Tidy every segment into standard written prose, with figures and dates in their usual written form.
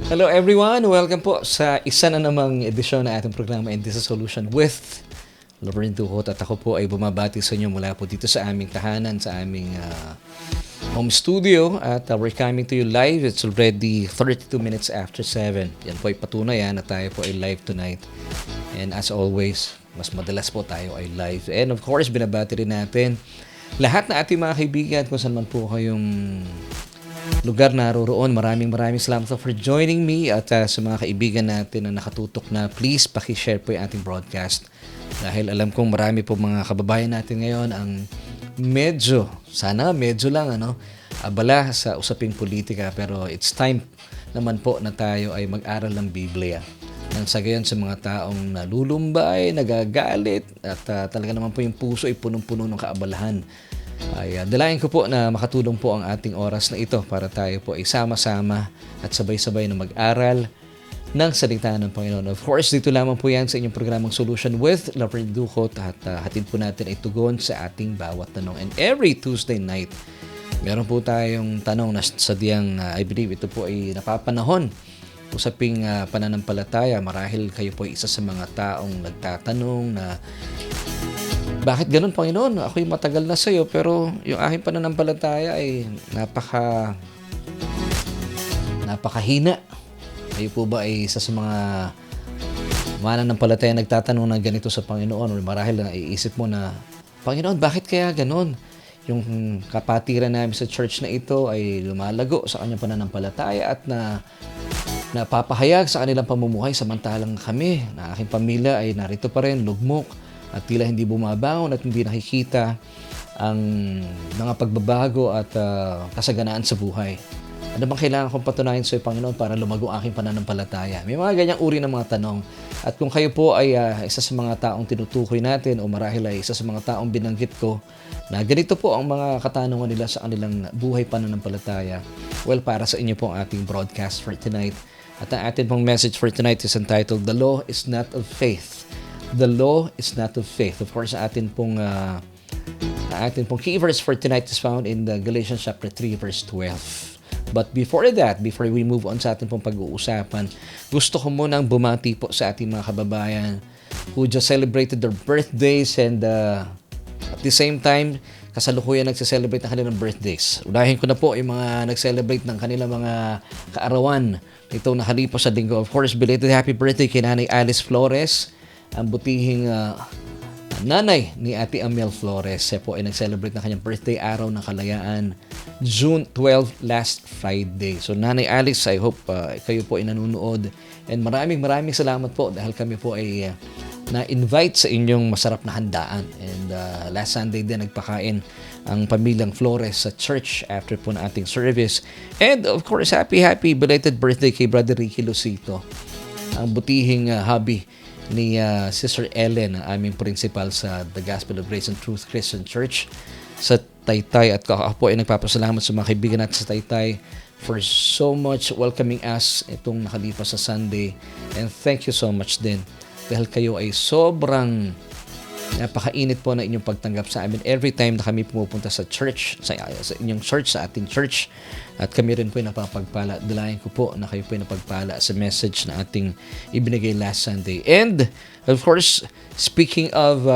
Hello everyone! Welcome po sa isa na namang edisyon ng ating programa And This is Solution with Laverne Duhot. At ako po ay bumabati sa inyo mula po dito sa aming tahanan, sa aming home studio. At we're coming to you live. It's already 32 minutes after 7. Yan po ay patunay na tayo po ay live tonight. And as always, mas madalas po tayo ay live. And of course, binabati rin natin lahat na ating mga kaibigan kung saan man po kayong lugar naroroon. Maraming salamat for joining me at sa mga kaibigan natin na nakatutok na please paki-share po yung ating broadcast dahil alam kong marami po mga kababayan natin ngayon ang medyo lang abala sa usaping politika, pero it's time naman po na tayo ay mag-aral ng Biblia nang sa gayon sa mga taong nalulumbay, nagagalit at talaga naman po yung puso ay punong-puno ng kaabalahan. Ay dalayan ko po na makatulong po ang ating oras na ito para tayo po ay sama-sama at sabay-sabay na mag-aral ng salita ng Panginoon. Of course, dito lamang po yan sa inyong programang Solution with Laverne Duhot at hatid po natin ay tugon sa ating bawat tanong. And every Tuesday night, meron po tayong tanong na sadyang I believe ito po ay napapanahon usaping pananampalataya. Marahil kayo po ay isa sa mga taong nagtatanong na bakit ganun, Panginoon? Ako'y matagal na sa iyo pero yung aking pananampalataya ay napakahina. Kayo po ba ay isa sa mga mananampalataya nagtatanong na ganito sa Panginoon? O marahil na iisip mo na, Panginoon, bakit kaya ganun? Yung kapatiran namin sa church na ito ay lumalago sa kanyang pananampalataya at napapahayag sa kanilang pamumuhay samantalang kami na aking pamilya ay narito pa rin, lugmok at tila hindi bumabangon at hindi nakikita ang mga pagbabago at kasaganaan sa buhay. Ano bang kailangan kong patunayan sa iyo, Panginoon, para lumago aking pananampalataya? May mga ganyang uri ng mga tanong. At kung kayo po ay isa sa mga taong tinutukoy natin o marahil ay isa sa mga taong binanggit ko na ganito po ang mga katanungan nila sa kanilang buhay pananampalataya, well, para sa inyo po ang ating broadcast for tonight. At ang ating pong message for tonight is entitled, The Law is Not of Faith. The law is not of faith. Of course, atin pong key verse for tonight is found in the Galatians chapter 3 verse 12. But before that, before we move on sa atin pong pag-uusapan, gusto ko munang bumati po sa ating mga kababayan who just celebrated their birthdays and at the same time, kasalukuyan nagse-celebrate ng kanilang birthdays. Unahin ko na po yung mga nag-celebrate ng kanilang mga kaarawan itong nakalipas sa linggo. Of course, belated happy birthday kay Nanay Alice Flores, ang butihing nanay ni Ate Amel Flores. Siya po ay nag-celebrate ng kanyang birthday araw ng kalayaan, June 12, last Friday. So Nanay Alice, I hope kayo po ay nanonood. And maraming salamat po dahil kami po ay na-invite sa inyong masarap na handaan. And last Sunday din nagpakain ang pamilyang Flores sa church after po na ating service. And of course, happy belated birthday kay Brother Ricky Lucito, ang butihing hubby ni Sister Ellen, ang aming principal sa The Gospel of Grace and Truth Christian Church sa Taytay. At ako po ay nagpapasalamat sa mga kaibigan natin sa Taytay for so much welcoming us itong nakalipas sa Sunday. And thank you so much din dahil kayo ay sobrang napakainit po na inyong pagtanggap sa amin every time na kami pumupunta sa church, sa inyong church, sa ating church. At kami rin po ay napapagpala. Dalayan ko po na kayo po ay napagpala sa message na ating ibinigay last Sunday. And of course, speaking of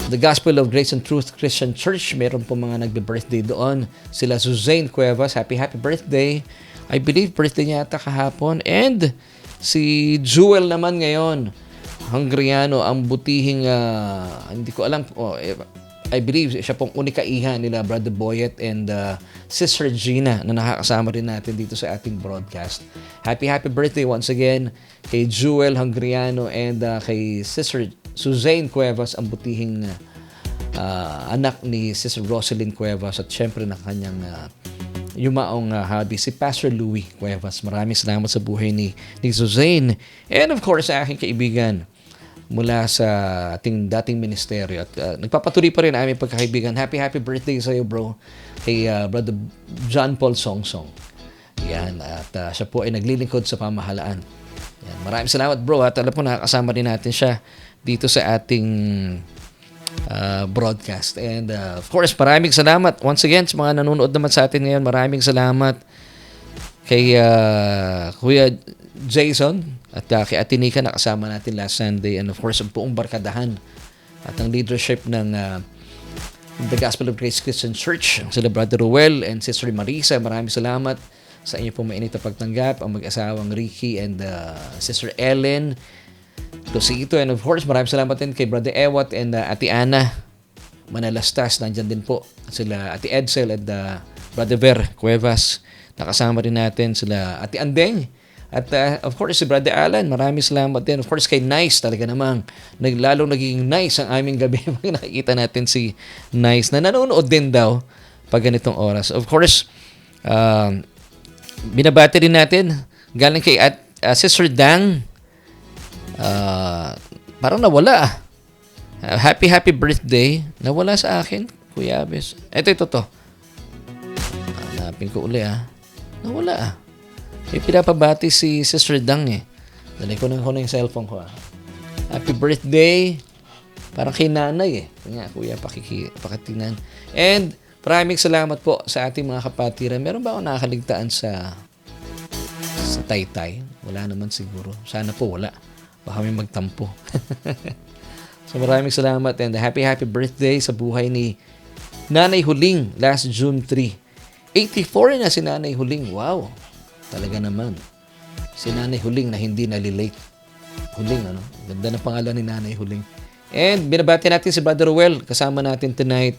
the Gospel of Grace and Truth Christian Church, meron po mga nagbe-birthday doon. Sila Suzanne Cuevas, happy birthday. I believe birthday niya ata kahapon. And si Jewel naman ngayon, Hungariano, ang butihing hindi ko alam, I believe siya pong unika iha nila Brother Boyet and Sister Gina na nakakasama rin natin dito sa ating broadcast. Happy birthday once again kay Jewel Hungariano and kay Sister Suzanne Cuevas, ang butihing anak ni Sister Rosalyn Cuevas, at syempre na kanyang yumaong hubby, si Pastor Louie Cuevas. Maraming salamat sa buhay ni Suzanne. And of course, sa aking kaibigan mula sa ating dating ministeryo. At nagpapatuloy pa rin ang aming pagkakaibigan. Happy birthday sa iyo, bro. Kay Brother John Paul Songsong. Yan. At siya po ay naglilingkod sa pamahalaan. Yan. Maraming salamat, bro. At alam po, nakakasama rin natin siya dito sa ating broadcast. And of course, maraming salamat once again sa mga nanonood naman sa atin ngayon. Maraming salamat kay Kuya Jason at kay Ate Nika na kasama natin last Sunday, and of course ang buong barkadahan at ang leadership ng The Gospel of Grace Christian Church, sila Brother Ruel and Sister Marisa. Maraming salamat sa inyo pong mainit na pagtanggap, ang mag-asawang Ricky and Sister Ellen Lucito, and of course maraming salamat din kay Brother Ewat and Ate Ana Manalastas. Nandyan din po sila Ate Edsel and Brother Ver Cuevas. Nakasama rin natin sila Ate Andeng at of course si Brother Alan. Maraming salamat din. Of course kay Nice, talaga namang lalong naging nice ang aming gabi pag nakikita natin si Nice na nanonood din daw pag ganitong oras. Of course, binabati rin natin galing kay Sister Dang. Parang nawala happy birthday. Nawala sa akin, Kuya Abes. Ito to. Hanapin ko uli Nawala May pinapabati si Sister Dang Dali ko na yung cellphone ko Happy birthday. Parang kay nanay Nga, Kuya, pakitingnan. And maraming salamat po sa ating mga kapatiran. Meron ba ako nakakaligtaan sa Taytay? Wala naman siguro. Sana po wala. Baka may magtampo. So maraming salamat and happy birthday sa buhay ni Nanay Huling last June 3. 84 na si Nanay Huling. Wow. Talaga naman. Si Nanay Huling na hindi nalilate. Huling, Ganda ng pangalan ni Nanay Huling. And binabati natin si Brother Ruel. Kasama natin tonight.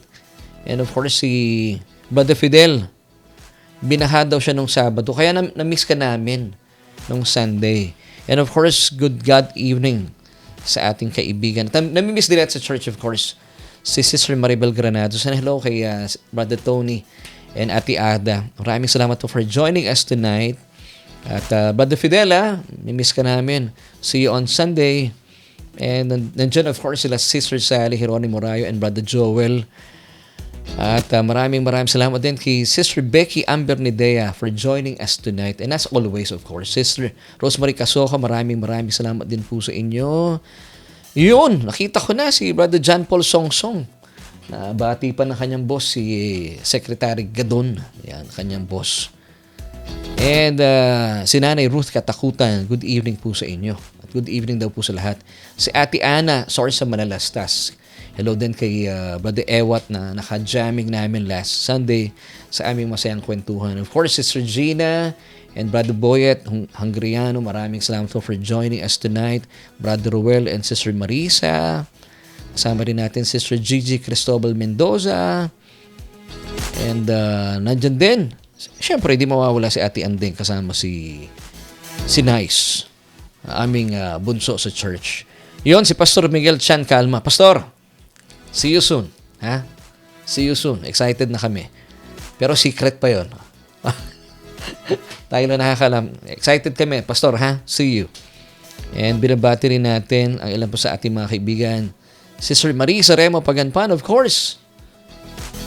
And of course, si Brother Fidel. Binaha daw siya nung Sabado. Kaya na-miss ka namin nung Sunday. And of course, good God evening sa ating kaibigan. Namimiss din natin sa church, of course, si Sister Maribel Granados. And hello kay Brother Tony and Ate Ada. Maraming salamat po for joining us tonight. At Brother Fidel, mimiss ka namin. See you on Sunday. And nandiyan, of course, sila Sister Sally Jeronimo Morayo and Brother Joel. At maraming salamat din kay Sister Becky Amber Nidea for joining us tonight. And as always, of course, Sister Rosemary Casoca, maraming salamat din po sa inyo. Yun, nakita ko na si Brother John Paul Songsong. Nabati pa ng kanyang boss, si Secretary Gadon. Yan, kanyang boss. And si Nanay Ruth Katakutan, good evening po sa inyo. At good evening daw po sa lahat. Si Ate Ana, sorry sa Manalastas. Hello din kay Brother Ewat na naka-jamming namin last Sunday sa aming masayang kwentuhan. Of course, Sister Gina and Brother Boyet Hungriano, maraming salamat for joining us tonight. Brother Ruel and Sister Marisa. Kasama rin natin Sister Gigi Cristobal Mendoza. And nandyan din, siyempre, di mawawala si Ate Andeng kasama si Nice, aming bunso sa church. Yon, si Pastor Miguel Chan Calma. Pastor, see you soon. See you soon. Excited na kami. Pero secret pa yon. Tayo lang nakakalam. Excited kami. Pastor, see you. And binabati rin natin ang ilan po sa ating mga kaibigan. Sister Marisa Remo Paganpan, of course.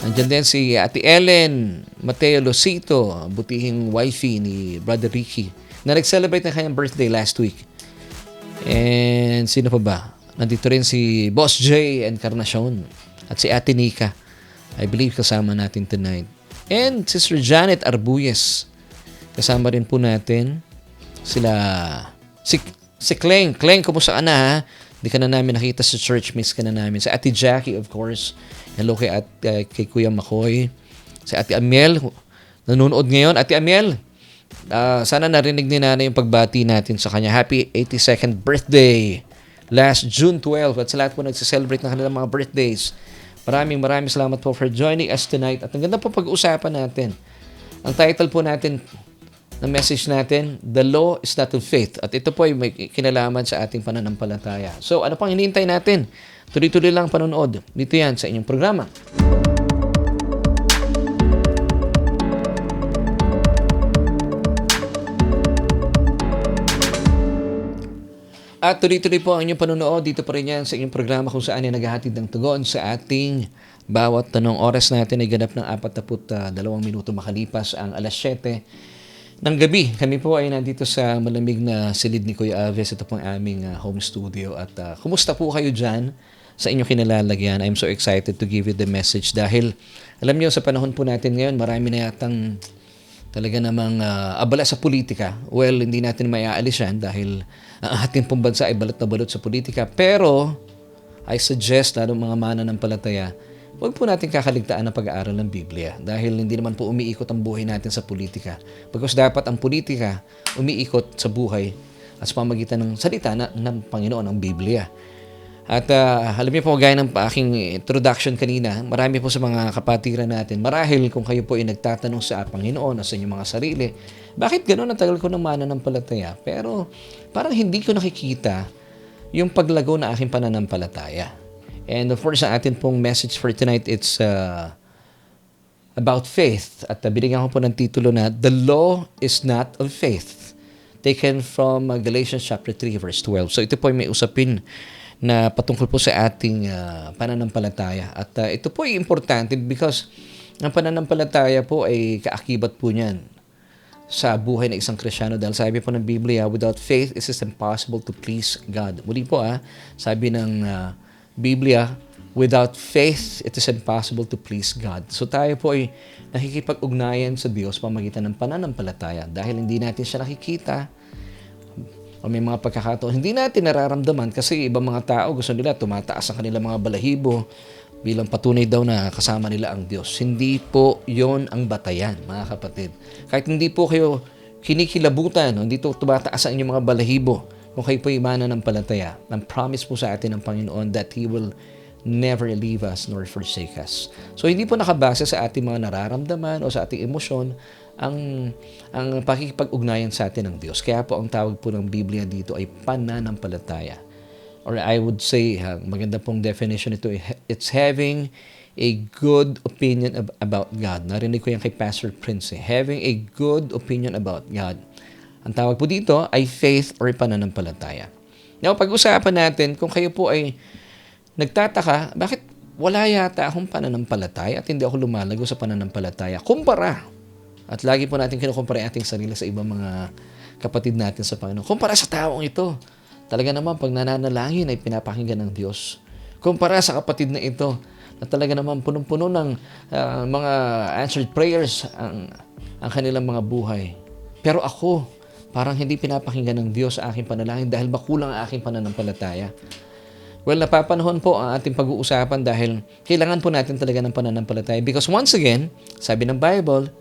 Nandiyan din si Ate Ellen Mateo Lucito, butihing wifey ni Brother Ricky, na nag-celebrate ng kanyang birthday last week. And sino pa ba? Nandito rin si Boss J Encarnacion at si Ate Nika. I believe kasama natin tonight. And Sister Janet Arbuyes. Kasama rin po natin sila si Kleng. Kleng, kumusta ka na Hindi ka na namin nakita sa church, miss ka na namin. Si Ate Jackie, of course. Hello kay Kuya Makoy. Si Ate Amiel, nanonood ngayon. Ate Amiel, sana narinig ni Nanay yung pagbati natin sa kanya. Happy 82nd birthday last June 12. At sa lahat po nagsiselebrate ng kanilang mga birthdays. Maraming salamat po for joining us tonight. At ang ganda po pag-uusapan natin. Ang title po natin ng message natin, The Law is Not of Faith. At ito po ay may kinalaman sa ating pananampalataya. So ano pang hinihintay natin? Tuloy-tuloy lang panonood. Dito yan sa inyong programa. At tuloy-tuloy po ang inyong panonood. Dito pa rin yan sa inyong programa kung saan ay naghahatid ng tugon sa ating bawat tanong. Oras natin ay ganap ng 42 minuto makalipas ang alas 7 ng gabi. Kami po ay nandito sa malamig na silid ni Kuya Aves. Ito pong aming home studio. At kumusta po kayo dyan sa inyong kinalalagyan? I'm so excited to give you the message dahil alam nyo sa panahon po natin ngayon, marami na yatang talaga namang abala sa politika. Well, hindi natin maiaalis yan dahil ang ating pong bansa ay balot na balot sa politika. Pero I suggest, lalo mga mananampalataya, huwag po natin kakaligtaan ang pag-aaral ng Biblia dahil hindi naman po umiikot ang buhay natin sa politika. Because dapat ang politika umiikot sa buhay at sa pamagitan ng salita ng Panginoon, ang Biblia. At alam niyo po, gaya ng aking introduction kanina, marami po sa mga kapatiran natin, marahil kung kayo po ay nagtatanong sa Panginoon o sa inyong mga sarili, bakit gano'n ang tagal ko ng mananampalataya? Pero parang hindi ko nakikita yung paglago na aking pananampalataya. And of course, ang atin pong message for tonight, it's about faith. At binigyan ko po ng titulo na, The Law is Not of Faith, taken from Galatians chapter 3, verse 12. So ito po ay may usapin na patungkol po sa ating pananampalataya. At ito po ay importante because ang pananampalataya po ay kaakibat po niyan sa buhay ng isang Kristiyano dahil sabi po ng Biblia, without faith, it is impossible to please God. Muli po sabi ng Biblia, without faith, it is impossible to please God. So tayo po ay nakikipag-ugnayan sa Diyos pamagitan ng pananampalataya dahil hindi natin siya nakikita. O may mga pagkakataon, hindi natin nararamdaman kasi ibang mga tao gusto nila tumataas ang kanilang mga balahibo bilang patunay daw na kasama nila ang Diyos. Hindi po yon ang batayan, mga kapatid. Kahit hindi po kayo kinikilabutan, hindi to tumataas ang inyong mga balahibo, kung kayo po imana ng palataya, ang promise po sa atin ng Panginoon that He will never leave us nor forsake us. So hindi po nakabase sa ating mga nararamdaman o sa ating emosyon ang pakikipag-ugnayan sa atin ng Diyos. Kaya po ang tawag po ng Biblia dito ay pananampalataya. Or I would say, maganda pong definition ito, it's having a good opinion about God. Narinig ko yan kay Pastor Prince. Having a good opinion about God. Ang tawag po dito ay faith or pananampalataya. Now, pag-usapan natin, kung kayo po ay nagtataka, bakit wala yata akong pananampalataya at hindi ako lumalago sa pananampalataya? Kumpara. At lagi po natin kinukumpara ating sarili sa ibang mga kapatid natin sa Panginoon. Kumpara sa taong ito. Talaga naman, pag nananalangin ay pinapakinggan ng Diyos. Kumpara sa kapatid na ito, na talaga naman punong-puno ng mga answered prayers ang kanilang mga buhay. Pero ako, parang hindi pinapakinggan ng Diyos sa aking panalangin dahil makulang ang aking pananampalataya. Well, napapanahon po ang ating pag-uusapan dahil kailangan po natin talaga ng pananampalataya. Because once again, sabi ng Bible,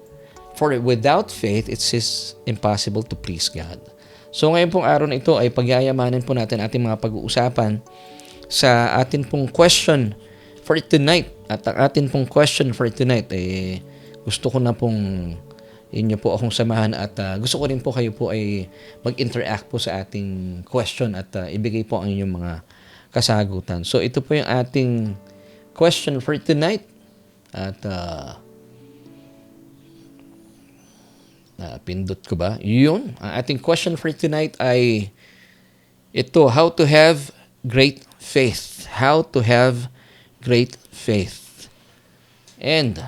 for without faith, it's impossible to please God. So ngayon pong araw na ito ay pagyayamanin po natin ating mga pag-uusapan sa atin pong question for tonight. At ang atin pong question for tonight ay gusto ko na pong inyo po akong samahan at gusto ko rin po kayo po ay mag-interact po sa ating question at ibigay po ang inyong mga kasagutan. So ito po yung ating question for tonight. At pindot ko ba? Yun. Ang ating question for tonight ay ito, how to have great faith. How to have great faith. And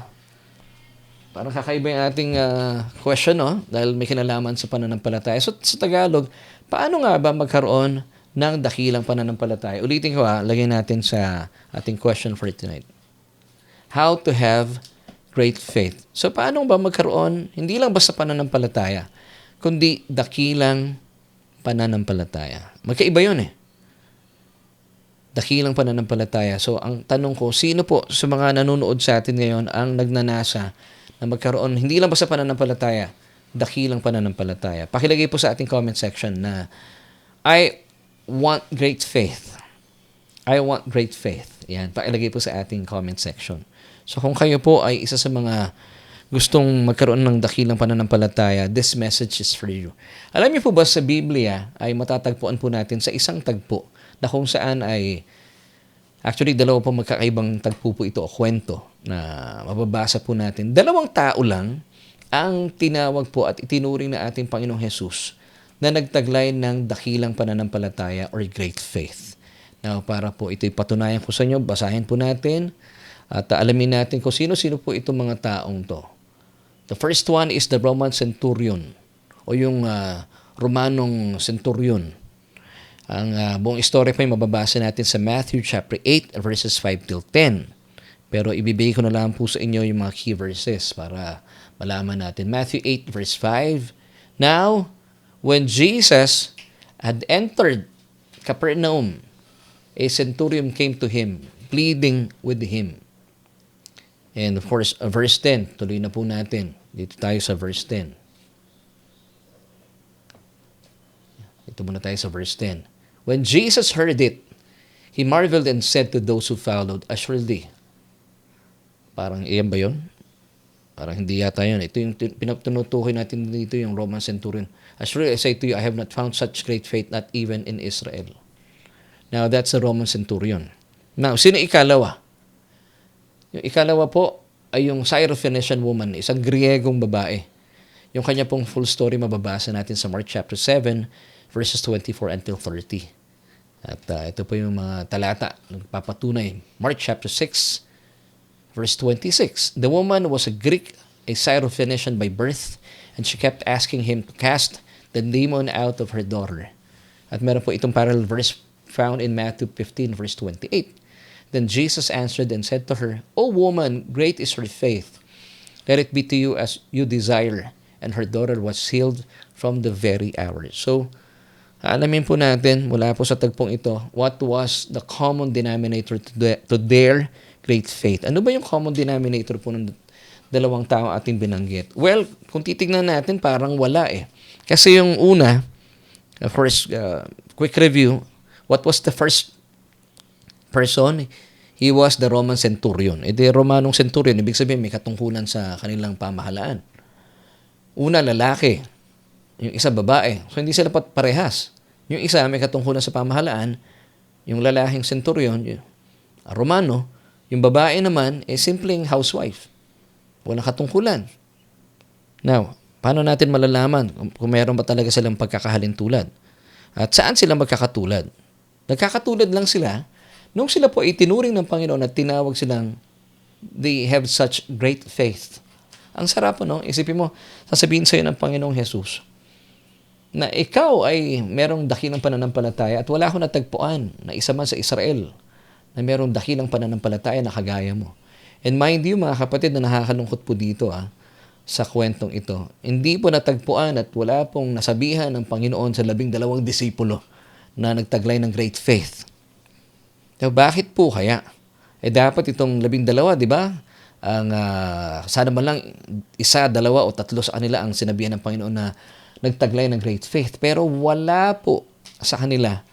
parang kakaiba yung ating question, no? Dahil may kinalaman sa pananampalataya. So sa Tagalog, paano nga ba magkaroon ng dakilang pananampalataya? Ulitin ko lagyan natin sa ating question for tonight. How to have great faith. So paano ba magkaroon, hindi lang basta pananampalataya, kundi dakilang pananampalataya. Magkaiba yun Dakilang pananampalataya. So ang tanong ko, sino po sa mga nanonood sa atin ngayon ang nagnanasa na magkaroon, hindi lang basta pananampalataya, dakilang pananampalataya? Pakilagay po sa ating comment section na I want great faith. I want great faith. Yan, pakilagay po sa ating comment section. So kung kayo po ay isa sa mga gustong magkaroon ng dakilang pananampalataya, this message is for you. Alam niyo po ba sa Biblia ay matatagpuan po natin sa isang tagpo na kung saan ay actually dalawa po magkakaibang tagpo po ito o kwento na mababasa po natin. Dalawang tao lang ang tinawag po at itinuring na ating Panginoong Jesus na nagtaglay ng dakilang pananampalataya or great faith. Now, para po ito'y patunayan ko sa inyo, basahin po natin at alamin natin kung sino-sino po itong mga taong to. The first one is the Roman centurion o yung Romanong centurion. Ang buong istorya pa yung mababasa natin sa Matthew chapter 8 verses 5 till 10. Pero ibibigay ko na lang po sa inyo yung mga key verses para malaman natin. Matthew 8 verse 5. Now, when Jesus had entered Capernaum, a centurion came to him, pleading with him. And of course, verse 10, tuloy na po natin. Dito tayo sa verse 10. Ito muna tayo sa verse 10. When Jesus heard it, he marveled and said to those who followed, assuredly. Parang iyan ba yun? Parang hindi yata yun. Ito yung tinutukoy natin dito, yung Roman centurion. Assuredly, I say to you, I have not found such great faith, not even in Israel. Now, that's a Roman centurion. Now, sino ikalawa? Yung ikalawa po ay yung Syrophoenician woman, isang Griegong babae. Yung kanya pong full story mababasa natin sa Mark chapter 7, verses 24 until 30. At ito po yung mga talata na papatunay. Mark chapter 6, verse 26. The woman was a Greek, a Syrophoenician by birth, and she kept asking him to cast the demon out of her daughter. At meron po itong parallel verse found in Matthew 15, verse 28. Then Jesus answered and said to her, O woman, great is your faith. Let it be to you as you desire. And her daughter was healed from the very hour. So, alamin po natin mula po sa tagpong ito, what was the common denominator to their great faith? Ano ba yung common denominator po ng dalawang tao ating binanggit? Well, kung titignan natin, parang wala eh. Kasi yung una, first, quick review, what was the first person? He was the Roman centurion. E di Romanong centurion, ibig sabihin may katungkulan sa kanilang pamahalaan. Una, lalaki. Yung isa, babae. So, hindi sila parehas. Yung isa, may katungkulan sa pamahalaan. Yung lalaking centurion, yung Romano. Yung babae naman, simpleng housewife. Walang katungkulan. Now, paano natin malalaman kung meron ba talaga silang pagkakahalintulad? At saan sila magkakatulad? Nagkakatulad lang sila nung sila po itinuring ng Panginoon at tinawag silang they have such great faith. Ang sarap, no? Isipin mo, sasabihin sa'yo ng Panginoong Jesus na ikaw ay merong dakilang pananampalataya at wala akong natagpuan na isa man sa Israel na merong dakilang pananampalataya na kagaya mo. And mind you, mga kapatid, na nakakalungkot po dito sa kwentong ito, hindi po natagpuan at wala pong nasabihan ng Panginoon sa 12 disipulo na nagtaglay ng great faith. So, bakit po kaya? Dapat itong 12, di ba? Ang sana man lang isa, dalawa o tatlo sa kanila ang sinabihan ng Panginoon na nagtaglay ng great faith. Pero wala po sa kanila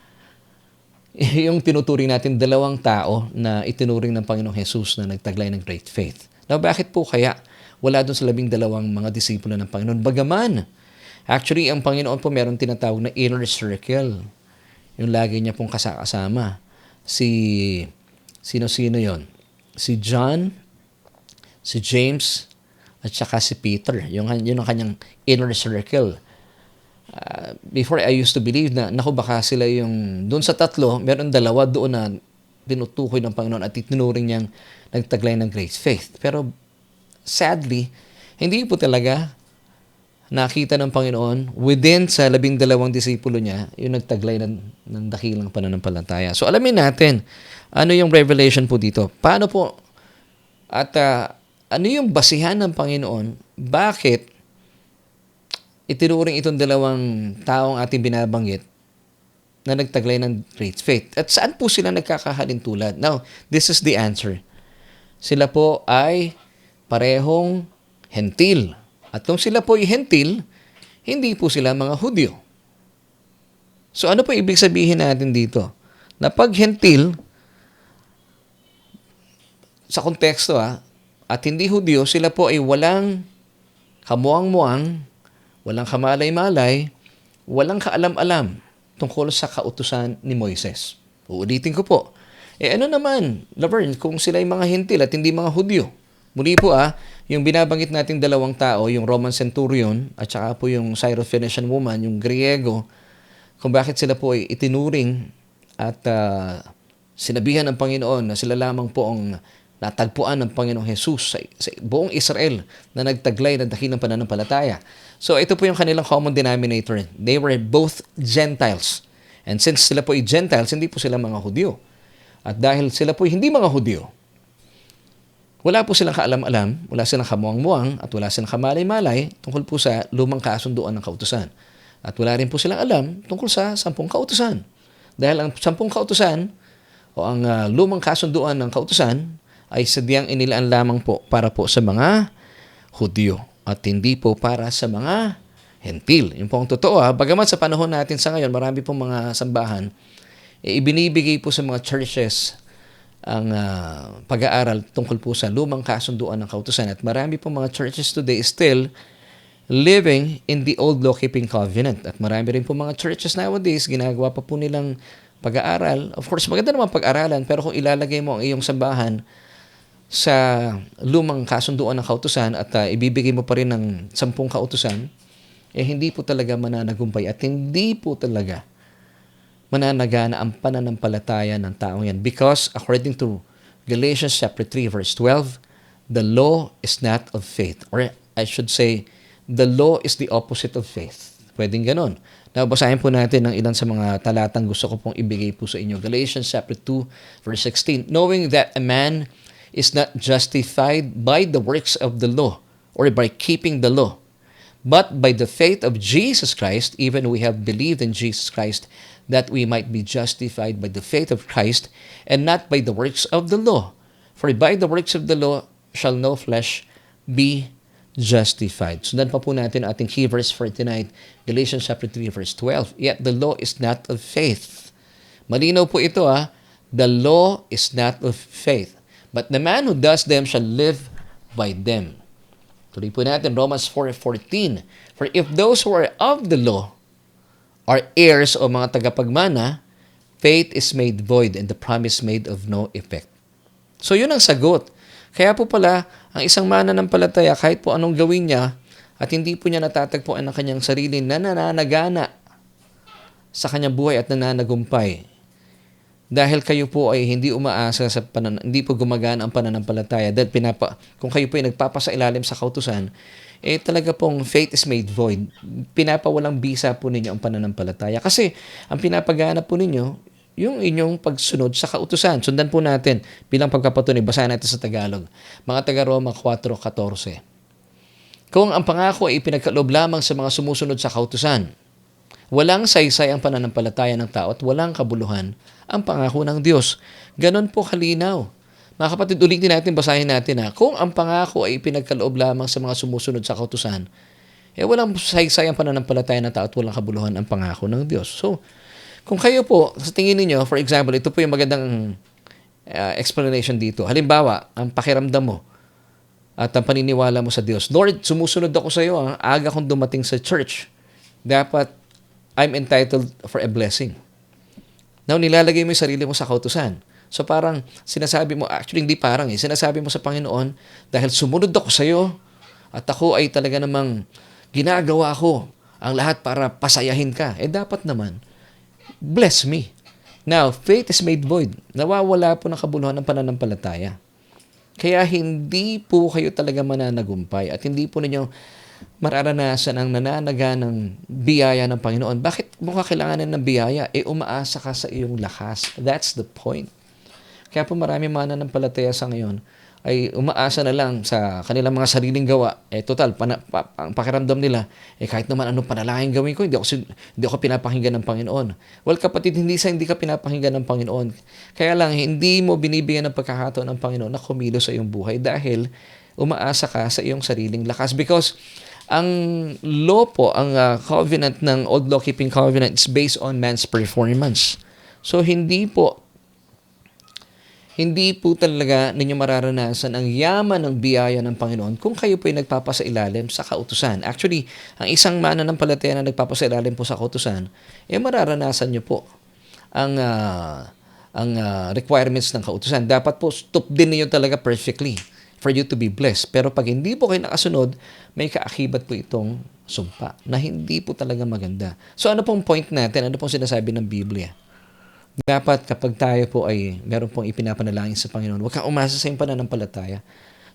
yung tinuturing natin dalawang tao na itinuring ng Panginoong Jesus na nagtaglay ng great faith. Now, bakit po kaya wala doon sa 12 mga disipulo ng Panginoon? Bagaman, actually, ang Panginoon po meron tinatawag na inner circle. Yung lagi niya pong kasama. Sino-sino yon? Si John, si James, at saka si Peter. Yun ang kanyang inner circle. Before, I used to believe na, naku, baka sila yung, doon sa tatlo, meron dalawa doon na tinutukoy ng Panginoon at itinuring niyang nagtaglay ng great faith. Pero, sadly, hindi po talaga nakita ng Panginoon within sa 12 disipulo niya yung nagtaglay ng dakilang pananampalataya. So, alamin natin, ano yung revelation po dito? Paano po, at ano yung basihan ng Panginoon? Bakit itinuring itong dalawang taong ating binabanggit na nagtaglay ng great faith? At saan po sila nagkakahalintulad? Now, this is the answer. Sila po ay parehong hentil. At kung sila po ay hentil, hindi po sila mga Hudyo. So, ano po ibig sabihin natin dito? Na pag hentil, sa konteksto at hindi Hudyo, sila po ay walang kamuang-muang, walang kamalay-malay, walang kaalam-alam tungkol sa kautusan ni Moises. Uulitin ko po. Ano naman, Laverne, kung sila ay mga hentil at hindi mga Hudyo? Muli po yung binabanggit nating dalawang tao, yung Roman centurion at saka po yung Syrophoenician woman, yung Griego, kung bakit sila po ay itinuring at sinabihan ng Panginoon na sila lamang po ang natagpuan ng Panginoong Jesus sa buong Israel na nagtaglay ng dakilang pananampalataya. So ito po yung kanilang common denominator. They were both Gentiles. And since sila po ay Gentiles, hindi po sila mga Hudyo. At dahil sila po ay hindi mga Hudyo, Wala po silang kaalam-alam, wala silang kamuang-muang, at wala silang kamalay-malay tungkol po sa lumang kasunduan ng kautusan. At wala rin po silang alam tungkol sa 10 kautusan. Dahil ang 10 kautusan o ang lumang kasunduan ng kautusan ay sadyang inilaan lamang po para po sa mga Hudyo at hindi po para sa mga Hentil. Yung po ang totoo bagamat sa panahon natin sa ngayon, marami pong mga sambahan, ibinibigay po sa mga churches ang pag-aaral tungkol po sa lumang kasunduan ng kautusan. At marami pong mga churches today still living in the old law-keeping covenant. At marami rin po mga churches nowadays, ginagawa pa po nilang pag-aaral. Of course, maganda naman pag-aralan, pero kung ilalagay mo ang iyong sambahan sa lumang kasunduan ng kautusan at ibibigay mo pa rin ng 10 kautusan, hindi po talaga mananagumpay at hindi po talaga mananagana ang pananampalataya ng taong yan. Because according to Galatians chapter 3 verse 12, the law is not of faith. Or I should say, the law is the opposite of faith. Pwedeng ganon. Now, basahin po natin ang ilan sa mga talatang gusto ko pong ibigay po sa inyo. Galatians chapter 2 verse 16, knowing that a man is not justified by the works of the law or by keeping the law, but by the faith of Jesus Christ, even we have believed in Jesus Christ, that we might be justified by the faith of Christ, and not by the works of the law. For by the works of the law shall no flesh be justified. Sundan pa po natin ating key verse for tonight, Galatians chapter 3 verse 12. Yet the law is not of faith. Malinaw po ito The law is not of faith, but the man who does them shall live by them. Tuloy po natin, Romans 4:14. For if those who are of the law are heirs o mga tagapagmana, faith is made void and the promise made of no effect. So yun ang sagot. Kaya po pala, ang isang mananampalataya, kahit po anong gawin niya, at hindi po niya natatagpuan ang kanyang sarili na nananagana sa kanyang buhay at nananagumpay. Dahil kayo po ay hindi umaasa sa hindi po gumagana ang pananampalataya. Dahil kung kayo po ay nagpapasailalim sa kautusan, talaga pong faith is made void. Pinapawalang bisa po ninyo ang pananampalataya. Kasi ang pinapagana po ninyo, yung inyong pagsunod sa kautusan. Sundan po natin bilang pagpapatunay. Basahin natin sa Tagalog. Mga taga-Roma 4:14. Kung ang pangako ay ipinagkaloob lamang sa mga sumusunod sa kautusan, walang saysay ang pananampalataya ng tao at walang kabuluhan ang pangako ng Diyos. Ganon po kalinaw. Mga kapatid, ulitin natin, basahin natin kung ang pangako ay ipinagkaloob lamang sa mga sumusunod sa kautusan, walang saysay ang pananampalataya ng tao at walang kabuluhan ang pangako ng Diyos. So, kung kayo po, sa tingin niyo, for example, ito po yung magandang explanation dito. Halimbawa, ang pakiramdam mo at ang paniniwala mo sa Diyos, Lord, sumusunod ako sa iyo, aga kong dumating sa church. Dapat, I'm entitled for a blessing. Now, nilalagay mo yung sarili mo sa kautusan. So parang sinasabi mo, actually hindi parang sinasabi mo sa Panginoon, dahil sumunod ako sa iyo at ako ay talaga namang ginagawa ko ang lahat para pasayahin ka. Dapat naman, bless me. Now, faith is made void. Nawawala po ng kabuluhan ng pananampalataya. Kaya hindi po kayo talaga mananagumpay at hindi po ninyo mararanasan ang nananaga ng biyaya ng Panginoon. Bakit mo kakailanganin ng biyaya? Umaasa ka sa iyong lakas. That's the point. Kaya po marami mananampalataya sa ngayon ay umaasa na lang sa kanilang mga sariling gawa. Total, ang pakiramdam nila, kahit naman anong panalangin gawin ko, hindi ako pinapakinggan ng Panginoon. Well, kapatid, hindi ka pinapakinggan ng Panginoon. Kaya lang, hindi mo binibigyan ng pagkakataon ng Panginoon na kumilos sa iyong buhay dahil umaasa ka sa iyong sariling lakas. Because ang law po, ang covenant ng Old Law-Keeping Covenant is based on man's performance. So, hindi po talaga ninyo mararanasan ang yaman ng biyaya ng Panginoon kung kayo po ay nagpapasailalim sa kautusan. Actually, ang isang mananampalataya na nagpapasailalim po sa kautusan, mararanasan nyo po ang requirements ng kautusan. Dapat po, stop din ninyo talaga perfectly for you to be blessed. Pero pag hindi po kayo nakasunod, may kaakibat po itong sumpa na hindi po talaga maganda. So ano pong point natin? Ano pong sinasabi ng Biblia? Dapat kapag tayo po ay meron pong ipinapanalangin sa Panginoon, huwag kang umasa sa iyong pananampalataya.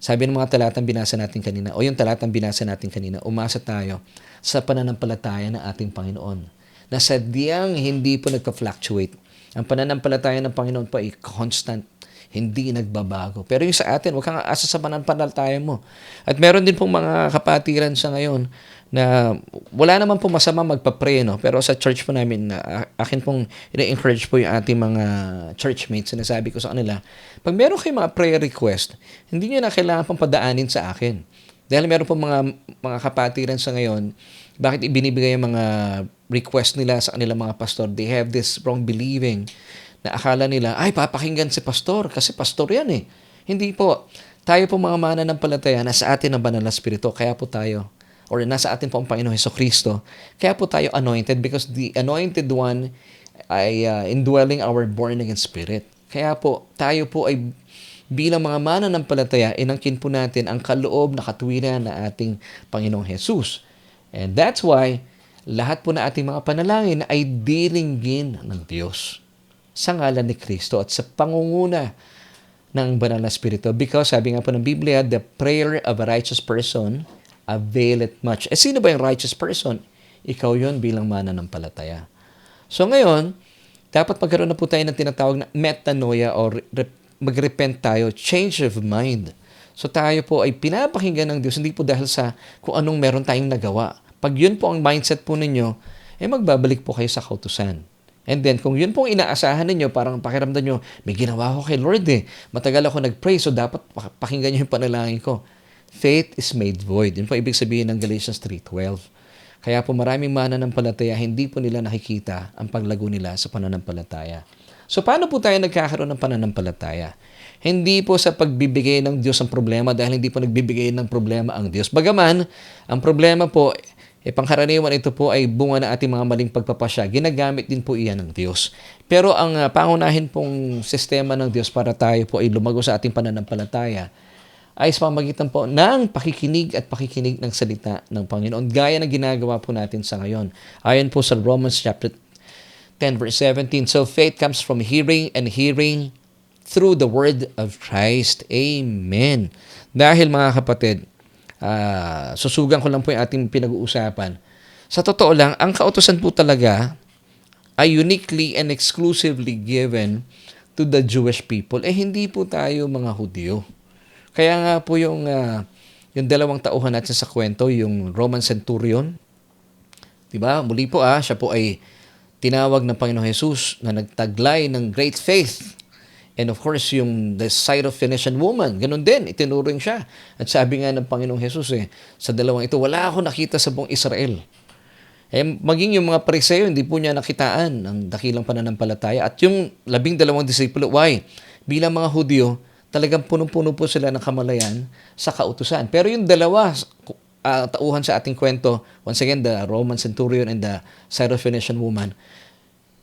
Sabi ng mga talatang binasa natin kanina, o yung talatang binasa natin kanina, umasa tayo sa pananampalataya ng ating Panginoon. Na sadyang hindi po nagka-fluctuate. Ang pananampalataya ng Panginoon po ay constant. hindi nagbabago. Pero yung sa atin, huwag kang aasa sa pananampalataya mo. At meron din pong mga kapatiran sa ngayon na wala naman po masama magpa-pray, no? Pero sa church po namin, akin pong ina-encourage po yung ating mga churchmates. Sinasabi ko sa kanila, pag meron kayong mga prayer request, hindi nyo na kailangan pang padaanin sa akin. Dahil meron po mga kapatiran sa ngayon, bakit ibinibigay yung mga request nila sa kanilang mga pastor? They have this wrong believing na akala nila, ay, papakinggan si pastor kasi pastor yan eh. Hindi po. Tayo po mga mananampalataya, nasa atin ang banal na spirito, kaya po tayo, or nasa atin po ang Panginoon Hesukristo, kaya po tayo anointed because the anointed one ay indwelling our born again spirit. Kaya po, tayo po ay bilang mga mananampalataya, inangkin po natin ang kaloob na katuwiran na ating Panginoong Jesus. And that's why, lahat po na ating mga panalangin ay diringgin ng Diyos sa ngalan ni Kristo at sa pangunguna ng banal na spirito. Because sabi nga po ng Biblia, the prayer of a righteous person availeth much. Sino ba yung righteous person? Ikaw yon bilang mananampalataya. So ngayon, dapat magkaroon na po tayo ng tinatawag na metanoia or mag-repent tayo, change of mind. So tayo po ay pinapakinggan ng Diyos, hindi po dahil sa kung anong meron tayong nagawa. Pag yun po ang mindset po ninyo, magbabalik po kayo sa kautusan. And then, kung yun pong inaasahan ninyo, parang pakiramdam nyo, may ginawa ko kay Lord eh. Matagal ako nag-pray, so dapat pakinggan nyo yung panalangin ko. Faith is made void. Yun po ibig sabihin ng Galatians 3:12. Kaya po maraming mananampalataya, hindi po nila nakikita ang paglago nila sa pananampalataya. So paano po tayo nagkakaroon ng pananampalataya? Hindi po sa pagbibigay ng Diyos ang problema dahil hindi po nagbibigay ng problema ang Diyos. Bagaman, ang problema po, pangkaraniwan ito po ay bunga ng ating mga maling pagpapasya. Ginagamit din po iyan ng Diyos. Pero ang pangunahin pong sistema ng Diyos para tayo po ay lumago sa ating pananampalataya ay sa pamamagitan po ng pakikinig at pakikinig ng salita ng Panginoon. Gaya na ginagawa po natin sa ngayon. Ayon po sa Romans chapter 10 verse 17. So faith comes from hearing and hearing through the word of Christ. Amen. Dahil mga kapatid, susugan ko lang po yung ating pinag-uusapan. Sa totoo lang, ang kautusan po talaga ay uniquely and exclusively given to the Jewish people. Hindi po tayo mga Hudyo. Kaya nga po yung dalawang tauhan natin sa kwento, yung Roman centurion, diba? Muli po siya po ay tinawag ng Panginoong Jesus na nagtaglay ng great faith. And of course, yung the Syrophoenician woman, ganun din, itinuring siya. At sabi nga ng Panginoong Jesus sa dalawang ito, wala ako nakita sa buong Israel. Maging yung mga Pariseo, hindi po niya nakitaan ang dakilang pananampalataya. At yung 12 disipulo, why? Bilang mga Hudyo, talagang punong-puno po sila ng kamalayan sa kautusan. Pero yung dalawa tauhan sa ating kwento, once again, the Roman centurion and the Syrophoenician woman,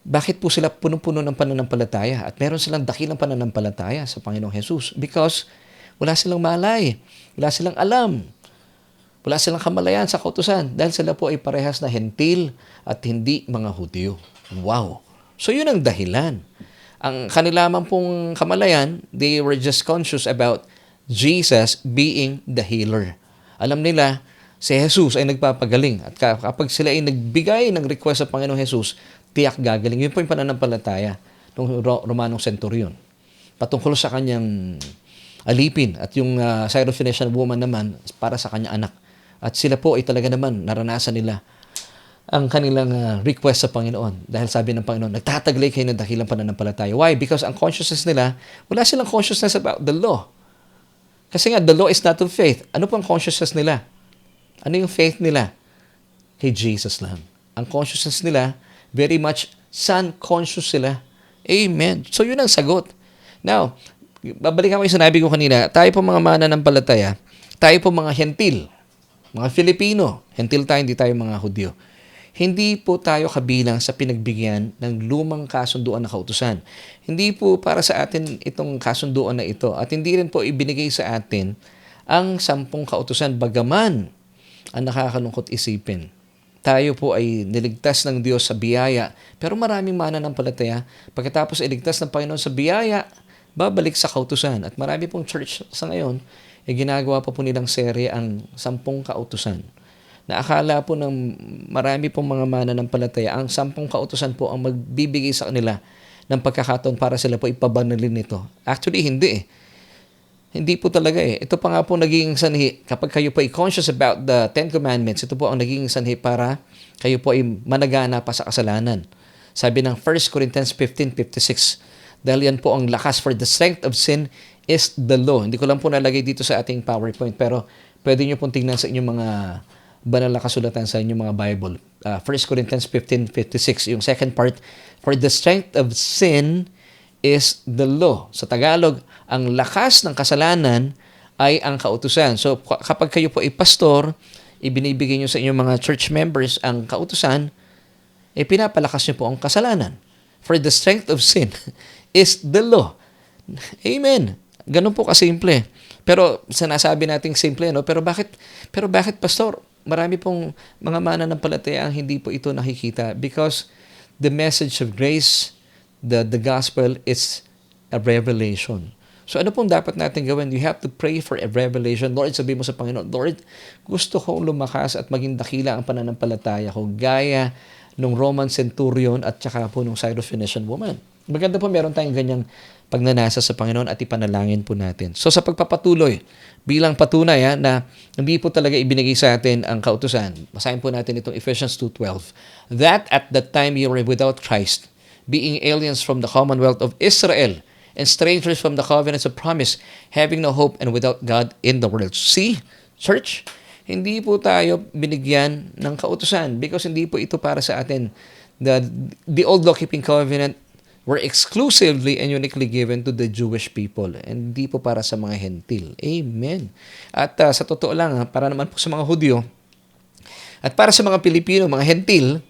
bakit po sila punong-puno ng pananampalataya? At meron silang dakilang pananampalataya sa Panginoong Jesus? Because wala silang malay, wala silang alam, wala silang kamalayan sa kautusan dahil sila po ay parehas na hentil at hindi mga Hudyo. Wow! So yun ang dahilan. Ang kanila man pong kamalayan, they were just conscious about Jesus being the healer. Alam nila, si Jesus ay nagpapagaling. At kapag sila ay nagbigay ng request sa Panginoong Jesus, tiyak gagaling. Yun po yung pananampalataya ng Romanong centurion. Patungkol sa kanyang alipin. At yung Syrophoenician woman naman, para sa kanyang anak. At sila po ay talaga naman, naranasan nila ang kanilang request sa Panginoon. Dahil sabi ng Panginoon, nagtataglay kayo ng dakilang pananampalataya. Why? Because ang consciousness nila, wala silang consciousness about the law. Kasi nga, the law is not of faith. Ano po ang consciousness nila? Ano yung faith nila? Kay Jesus lang. Ang consciousness nila, very much son-conscious sila. Amen. So, yun ang sagot. Now, babalikan ko yung sinabi ko kanina, tayo po mga mananampalataya, tayo po mga hentil, mga Filipino, hentil tayo, hindi tayo mga Hudyo. Hindi po tayo kabilang sa pinagbigyan ng lumang kasunduan na kautusan. Hindi po para sa atin itong kasunduan na ito at hindi rin po ibinigay sa atin ang 10 kautusan bagaman ang nakakalungkot isipin. Tayo po ay niligtas ng Diyos sa biyaya pero maraming mananampalataya pagkatapos iligtas ng Panginoon sa biyaya, babalik sa kautusan. At marami pong church sa ngayon ginagawa pa po nilang serye ang 10 kautusan. Na akala po ng marami pong mga mananampalataya, ang 10 kautusan po ang magbibigay sa kanila ng pagkakataon para sila po ipabanalin nito. Actually, hindi eh. Hindi po talaga eh. Ito pa nga po naging sanhi. Kapag kayo po ay conscious about the Ten Commandments, ito po ang naging sanhi para kayo po ay managana pa sa kasalanan. Sabi ng 1 Corinthians 15:56, dahil yan po ang lakas, for the strength of sin is the law. Hindi ko lang po nalagay dito sa ating PowerPoint, pero pwede nyo pong tingnan sa inyong mga banal na kasulatan sa inyong mga Bible. 1 Corinthians 15:56, yung second part, for the strength of sin is the law. Sa Tagalog, ang lakas ng kasalanan ay ang kautusan. So kapag kayo po ay pastor, ibinibigay nyo sa inyong mga church members ang kautusan, pinapalakas nyo po ang kasalanan. For the strength of sin is the law. Amen. Ganun po kasimple. Pero sinasabi nating simple, no? Pero bakit pastor? Marami pong mga mananampalataya ang hindi po ito nakikita because the message of grace, the gospel is a revelation. So ano pong dapat natin gawin? You have to pray for a revelation. Lord, sabihin mo sa Panginoon, Lord, gusto kong lumakas at maging dakila ang pananampalataya ko gaya nung Roman centurion at saka po nung Syrophoenician woman. Maganda po meron tayong ganyang pagnanasa sa Panginoon at ipanalangin po natin. So sa pagpapatuloy, bilang patunay na hindi po talaga ibinigay sa atin ang kautusan, basahin po natin itong Ephesians 2:12. That at that time you were without Christ, being aliens from the commonwealth of Israel, and strangers from the covenants of promise, having no hope and without God in the world. See, church, hindi po tayo binigyan ng kautusan because hindi po ito para sa atin. The old law-keeping covenant were exclusively and uniquely given to the Jewish people and hindi po para sa mga hentil. Amen. At sa totoo lang, para naman po sa mga Hudyo at para sa mga Pilipino, mga hentil,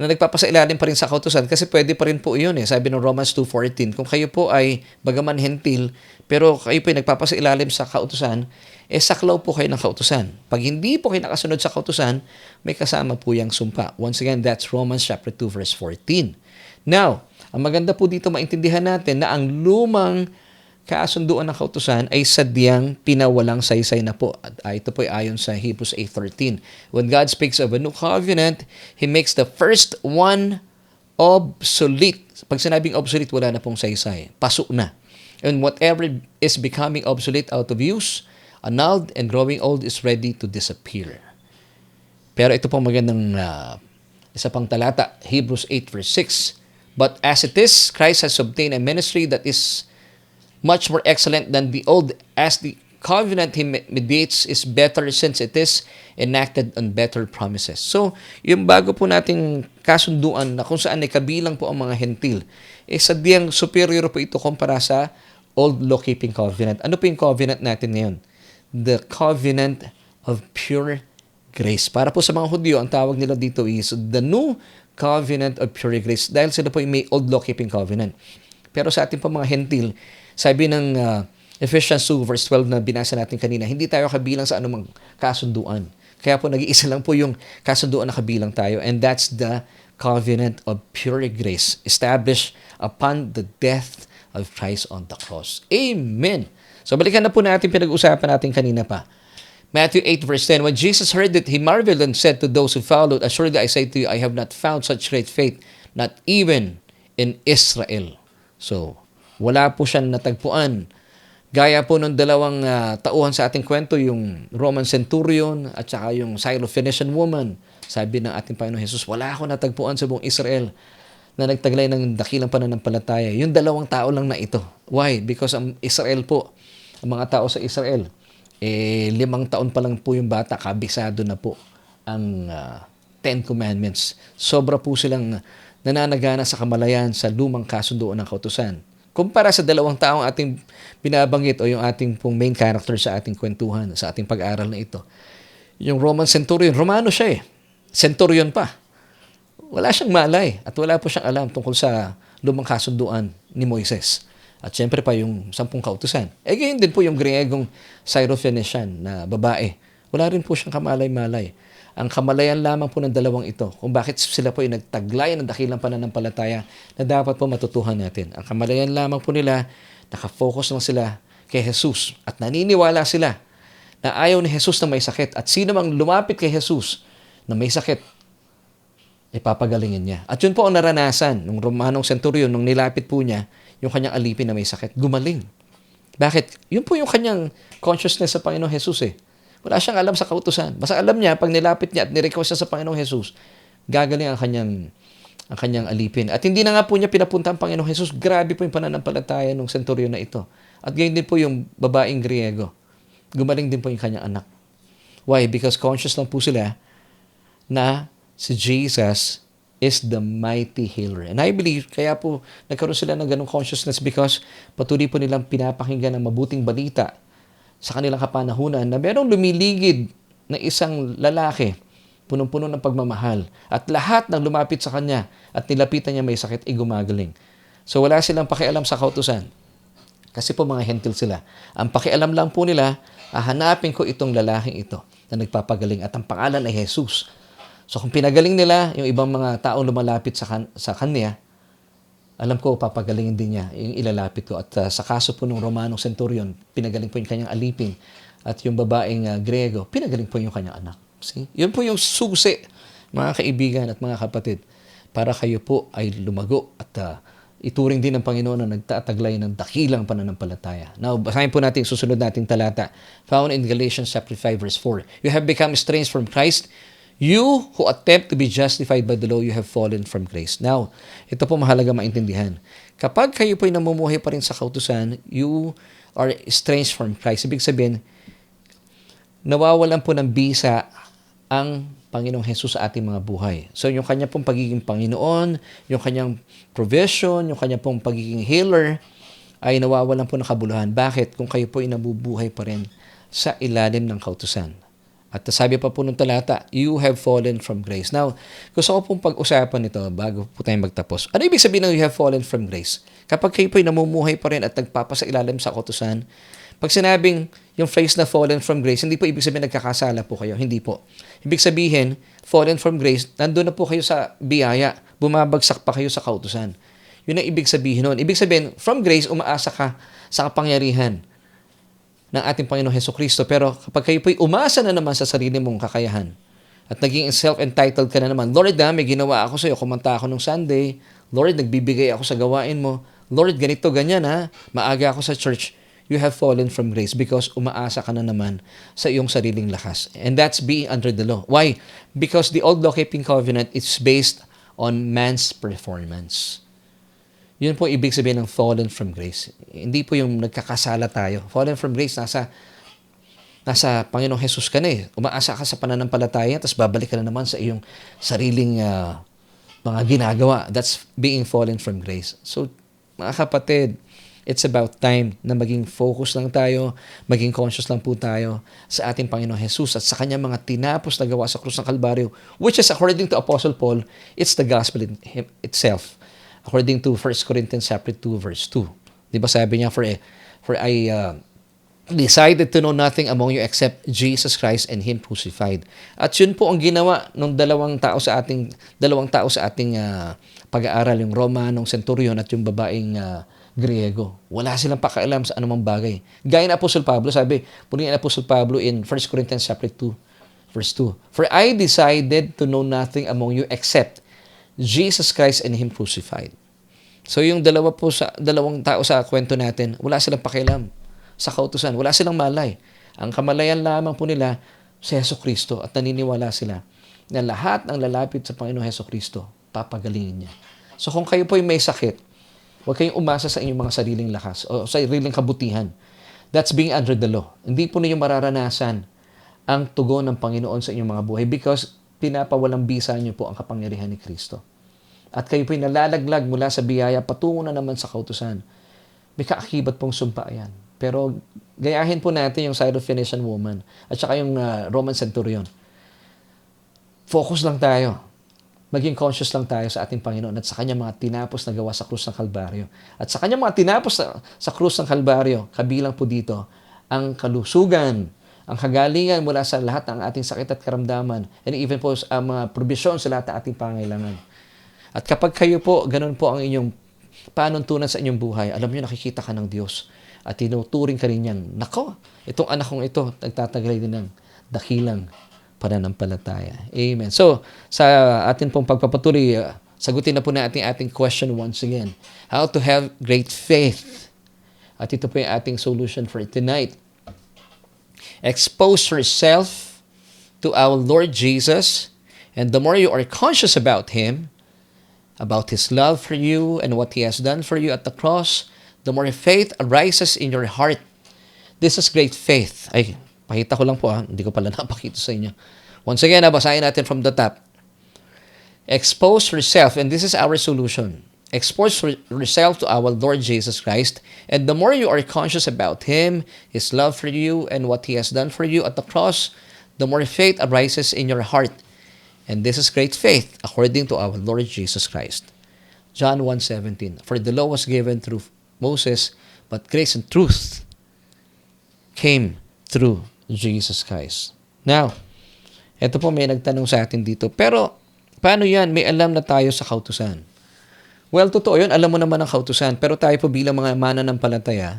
na nagpapasailalim pa rin sa kautusan kasi pwede pa rin po yun eh. Sabi ng Romans 2:14, kung kayo po ay bagaman hentil, pero kayo po ay nagpapasailalim sa kautusan, saklaw po kayo ng kautusan. Pag hindi po kayo nakasunod sa kautusan, may kasama po yung sumpa. Once again, that's Romans chapter 2 verse 14. Now, ang maganda po dito maintindihan natin na ang lumang kasunduan ng kautusan ay sadyang pinawalang saysay na po. At ito po ay ayon sa Hebrews 8:13. When God speaks of a new covenant, He makes the first one obsolete. Pag sinabing obsolete, wala na pong saysay. Paso na. And whatever is becoming obsolete out of use, annulled and growing old is ready to disappear. Pero ito pong magandang isa pang talata, Hebrews 8 verse 6. But as it is, Christ has obtained a ministry that is much more excellent than the old, as the covenant He mediates is better since it is enacted on better promises. So, yung bago po nating kasunduan na kung saan ay kabilang po ang mga hentil, sadyang superior po ito kumpara sa old law-keeping covenant. Ano po yung covenant natin ngayon? The covenant of pure grace. Para po sa mga Hudyo, ang tawag nila dito is the new covenant of pure grace dahil sila po may old law-keeping covenant. Pero sa ating po mga hentil, sabi ng Ephesians 2 verse 12 na binasa natin kanina, hindi tayo kabilang sa anumang kasunduan. Kaya po nag-iisa lang po yung kasunduan na kabilang tayo, and that's the covenant of pure grace established upon the death of Christ on the cross. Amen! So balikan na po natin pinag-usapan natin kanina pa. Matthew 8 verse 10, when Jesus heard it, He marveled and said to those who followed, assuredly I say to you, I have not found such great faith, not even in Israel. So, wala po siyang natagpuan. Gaya po ng dalawang tauhan sa ating kwento, yung Roman centurion at saka yung Syrophoenician woman. Sabi ng ating Panginoon Jesus, wala ako natagpuan sa buong Israel na nagtaglay ng dakilang pananampalataya. Yung dalawang tao lang na ito. Why? Because ang Israel po, ang mga tao sa Israel, 5 taon pa lang po yung bata, kabisado na po ang Ten Commandments. Sobra po silang nananagana sa kamalayan sa lumang kasunduan ng kautusan. Kumpara sa dalawang taong ating binabanggit o yung ating pong main character sa ating kwentuhan, sa ating pag-aaral na ito. Yung Roman centurion, Romano siya eh. Centurion pa. Wala siyang malay at wala po siyang alam tungkol sa lumang kasunduan ni Moises. At syempre pa yung 10 kautusan. Ganyan din po yung Griegong Syrophoenician na babae. Wala rin po siyang kamalay-malay. Ang kamalayan lamang po ng dalawang ito kung bakit sila po ay nagtaglay ng dakilang pananampalataya na dapat po matutuhan natin. Ang kamalayan lamang po nila, nakafocus lang sila kay Jesus at naniniwala sila na ayaw ni Jesus na may sakit at sino mang lumapit kay Jesus na may sakit, ipapagalingin niya. At yun po ang naranasan ng Romanong centurion nung nilapit po niya yung kanyang alipin na may sakit. Gumaling. Bakit? Yun po yung kanyang consciousness sa Panginoong Jesus eh. Wala siyang alam sa kautusan. Basta alam niya, pag nilapit niya at nirequest siya sa Panginoong Jesus, gagaling ang kanyang alipin. At hindi na nga po niya pinapunta ang Panginoong Jesus. Grabe po yung pananampalataya ng centurion na ito. At ganyan din po yung babaeng Griego. Gumaling din po yung kanyang anak. Why? Because conscious lang po sila na si Jesus is the mighty healer. And I believe, kaya po nagkaroon sila ng ganong consciousness because patuloy po nilang pinapakinggan ang mabuting balita sa kanilang kapanahunan na merong lumiligid na isang lalaki, punong-puno ng pagmamahal. At lahat ng lumapit sa kanya at nilapitan niya may sakit, ay gumagaling. So wala silang pakialam sa kautusan. Kasi po mga hentil sila. Ang pakialam lang po nila, hahanapin ko itong lalaking ito na nagpapagaling at ang pangalan ay Jesus. So kung pinagaling nila yung ibang mga taong lumalapit sa kanya, alam ko papagalingin din niya yung ilalapit ko. At sa kaso po ng Romanong centurion, pinagaling po yung kanyang alipin. At yung babaeng Griego, pinagaling po yung kanyang anak. See? Yun po yung susi, mga kaibigan at mga kapatid, para kayo po ay lumago at ituring din ng Panginoon na nagtataglay ng dakilang pananampalataya. Now, basahin po natin yung susunod nating talata, found in Galatians chapter 5 verse 4. You have become estranged from Christ. You who attempt to be justified by the law, you have fallen from grace. Now, ito po mahalaga maintindihan. Kapag kayo po ay namumuhay pa rin sa kautusan, you are estranged from Christ. Ibig sabihin, nawawalan po ng bisa ang Panginoong Jesus sa ating mga buhay. So, yung kanya pong pagiging Panginoon, yung kanyang provision, yung kanya pong pagiging healer, ay nawawalan po ng kabuluhan. Bakit? Kung kayo po ay nabubuhay pa rin sa ilalim ng kautusan. At sabi pa po ng talata, you have fallen from grace. Now, gusto ko pong pag-usapan ito bago po tayo magtapos. Ano ibig sabihin ng you have fallen from grace? Kapag kayo po ay namumuhay pa rin at nagpapasailalim sa kautusan, pag sinabing yung phrase na fallen from grace, hindi po ibig sabihin nagkakasala po kayo. Hindi po. Ibig sabihin, fallen from grace, nandun na po kayo sa biyaya. Bumabagsak pa kayo sa kautusan. Yun ang ibig sabihin nun. Ibig sabihin, from grace, umaasa ka sa kapangyarihan ng ating Panginoong Hesukristo. Pero kapag kayo po'y umasa na naman sa sarili mong kakayahan at naging self-entitled ka na naman, Lord, may ginawa ako sa'yo. Kumanta ako nung Sunday. Lord, nagbibigay ako sa gawain mo. Lord, ganito, ganyan ha. Maaga ako sa church. You have fallen from grace because umaasa ka na naman sa iyong sariling lakas. And that's being under the law. Why? Because the old law-keeping covenant is based on man's performance. Yun po ibig sabihin ng fallen from grace. Hindi po yung nagkakasala tayo. Fallen from grace, nasa Panginoong Jesus ka na eh. Umaasa ka sa pananampalataya, tapos babalik ka na naman sa iyong sariling mga ginagawa. That's being fallen from grace. So, mga kapatid, it's about time na maging focus lang tayo, maging conscious lang po tayo sa ating Panginoong Jesus at sa kanyang mga tinapos na gawa sa krus ng Kalbaryo, which is according to Apostle Paul, it's the gospel itself. According to 1 Corinthians chapter 2 verse 2. Di ba sabi niya, for I decided to know nothing among you except Jesus Christ and Him crucified. At yun po ang ginawa ng dalawang tao sa ating pag-aaral, yung Romanong centurion at yung babaeng Griego. Wala silang pakialam sa anumang bagay. Gaya ng Apostle Pablo, sabi, punin ang Apostle Pablo in 1 Corinthians chapter 2 verse 2. For I decided to know nothing among you except Jesus Christ and Him crucified. So yung dalawang tao sa kwento natin, wala silang pakialam sa kautusan. Wala silang malay. Ang kamalayan lamang po nila si Hesukristo at naniniwala sila na lahat ng lalapit sa Panginoong Hesukristo, papagalingin niya. So kung kayo po ay may sakit, huwag kayong umasa sa inyong mga sariling lakas o sa sariling kabutihan. That's being under the law. Hindi po ninyo mararanasan ang tugon ng Panginoon sa inyong mga buhay because pinapawalang bisa niyo po ang kapangyarihan ni Kristo. At kayo po'y nalalaglag mula sa biyaya patungo na naman sa kautusan. May kaakibat pong sumpa yan. Pero gayahin po natin yung Syrophoenician woman at saka yung Roman centurion. Focus lang tayo. Maging conscious lang tayo sa ating Panginoon at sa kanyang mga tinapos na gawa sa krus ng Kalbaryo. At sa kanyang mga tinapos sa krus ng Kalbaryo, kabilang po dito ang kalusugan, ang kagalingan mula sa lahat ng ating sakit at karamdaman, and even po ang mga probisyon sa lahat ng ating pangailangan. At kapag kayo po, ganun po ang inyong panuntunan sa inyong buhay, alam niyo nakikita ka ng Diyos at tinuturing ka rin niyang, nako, itong anak kong ito, nagtataglay din ng dakilang pananampalataya. Amen. So, sa atin pong pagpapatuloy, sagutin na po natin ating question once again. How to have great faith. At ito po yung ating solution for tonight. Expose yourself to our Lord Jesus, and the more you are conscious about Him, about His love for you and what He has done for you at the cross, the more faith arises in your heart. This is great faith. Ay, pakita ko lang po hindi ko pala napakita sa inyo. Once again, basahin natin from the top. Expose yourself, and this is our solution. Expose yourself to our Lord Jesus Christ, and the more you are conscious about Him, His love for you, and what He has done for you at the cross, the more faith arises in your heart. And this is great faith, according to our Lord Jesus Christ. John 1:17. For the law was given through Moses, but grace and truth came through Jesus Christ. Now, ito po may nagtanong sa atin dito, pero paano yan? May alam na tayo sa kautusan. Well, totoo yun. Alam mo naman ang kautusan. Pero tayo po bilang mga mananampalataya,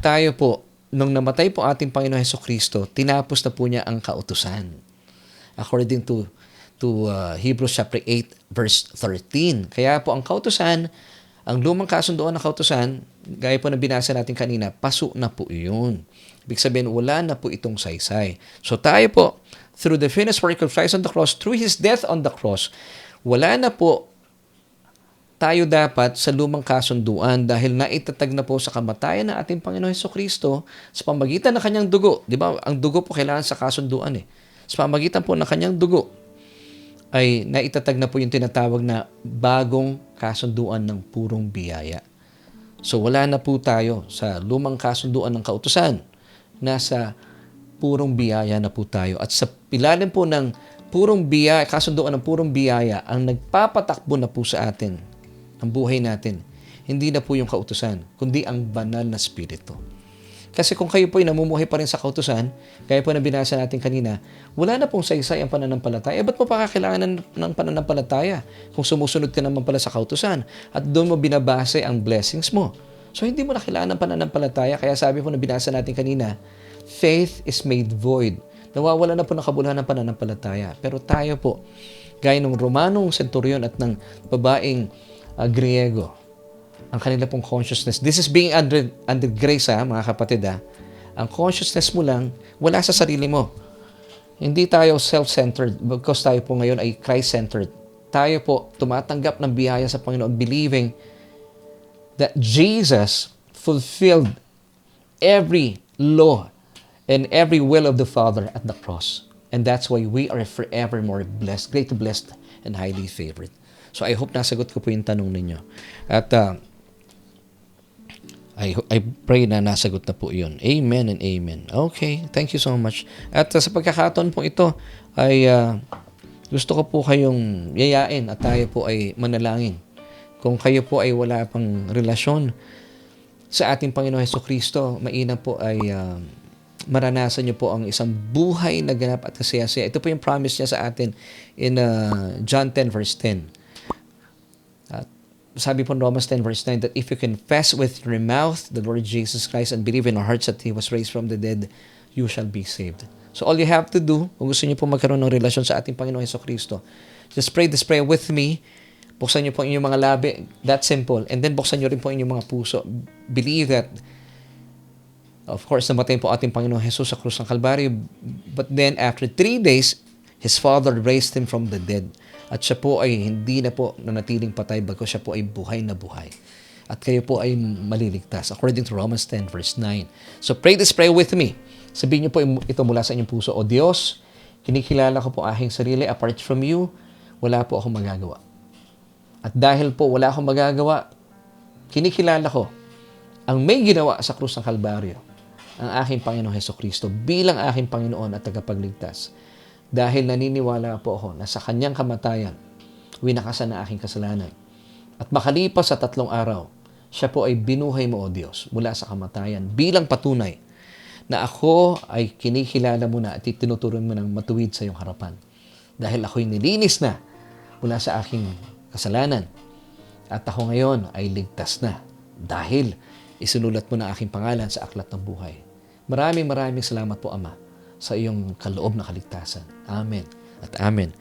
tayo po, nung namatay po ating Panginoon Hesukristo, tinapos na po niya ang kautusan. According to Hebrews chapter 8, verse 13. Kaya po ang kautusan, ang lumang kasunduan ng kautusan, gaya po na binasa natin kanina, paso na po yun. Ibig sabihin, wala na po itong saysay. So tayo po, through the finished work of Christ on the cross, through His death on the cross, wala na po tayo dapat sa lumang kasunduan dahil naitatag na po sa kamatayan ng ating Panginoon Hesukristo sa pamagitan ng kanyang dugo. Di ba? Ang dugo po kailangan sa kasunduan . Sa pamagitan po ng kanyang dugo ay naitatag na po yung tinatawag na bagong kasunduan ng purong biyaya. So wala na po tayo sa lumang kasunduan ng kautusan. Nasa purong biyaya na po tayo. At sa ilalim po ng purong biyaya, kasunduan ng purong biyaya, ang nagpapatakbo na po sa atin ang buhay natin, hindi na po yung kautusan, kundi ang banal na Espiritu. Kasi kung kayo po ay namumuhay pa rin sa kautusan, kaya po na binasa natin kanina, wala na pong saysay ang pananampalataya. Ba't mo pa kakailangan ng pananampalataya kung sumusunod ka naman pala sa kautusan at doon mo binabase ang blessings mo? So hindi mo na kailangan ng pananampalataya. Kaya sabi po na binasa natin kanina, faith is made void. Nawawala na po ng kabuluhan ng pananampalataya. Pero tayo po, gaya ng Romanong centurion at ng babaeng Griego, ang kanila pong consciousness. This is being under grace, mga kapatid. Ang consciousness mo lang, wala sa sarili mo. Hindi tayo self-centered because tayo po ngayon ay Christ-centered. Tayo po tumatanggap ng biyaya sa Panginoon, believing that Jesus fulfilled every law and every will of the Father at the cross. And that's why we are forevermore blessed, greatly blessed, and highly favored. So I hope nasagot ko po yung tanong ninyo. At I pray na nasagot na po yun. Amen and amen. Okay, thank you so much. At sa pagkakataon po ito, ay gusto ko po kayong yayain at tayo po ay manalangin. Kung kayo po ay wala pang relasyon sa ating Panginoon Hesukristo, mainam po ay maranasan niyo po ang isang buhay na ganap at kasaya-saya. Ito po yung promise niya sa atin in John 10 verse 10. Sabi po in Romans 10 verse 9 that if you confess with your mouth the Lord Jesus Christ and believe in your hearts that He was raised from the dead, you shall be saved. So all you have to do, kung gusto niyo po magkaroon ng relasyon sa ating Panginoon Hesukristo, just pray this prayer with me. Buksan niyo po inyong mga labi. That's simple. And then buksan niyo rin po inyong mga puso. Believe that, of course, namatay po ating Panginoon Jesus sa krus ng Kalbaryo. But then after 3 days, His Father raised Him from the dead. At siya po ay hindi na po nanatiling patay, bagkus siya po ay buhay na buhay. At kayo po ay maliligtas, according to Romans 10 verse 9. So pray this prayer with me. Sabihin niyo po ito mula sa inyong puso. O Diyos, kinikilala ko po aking sarili. Apart from you, wala po akong magagawa. At dahil po wala akong magagawa, kinikilala ko ang may ginawa sa krus ng Kalbaryo, ang aking Panginoon Hesukristo bilang aking Panginoon at tagapagligtas. Dahil naniniwala po ako na sa kanyang kamatayan, winakasan na aking kasalanan. At makalipas sa 3 araw, siya po ay binuhay mo, O Diyos, mula sa kamatayan bilang patunay na ako ay kinikilala mo na at itinuturing mo ng matuwid sa iyong harapan. Dahil ako'y nilinis na mula sa aking kasalanan. At ako ngayon ay ligtas na dahil isinulat mo na aking pangalan sa aklat ng buhay. Maraming salamat po, Ama. sa iyong kaloob na kaligtasan. Amen at amen.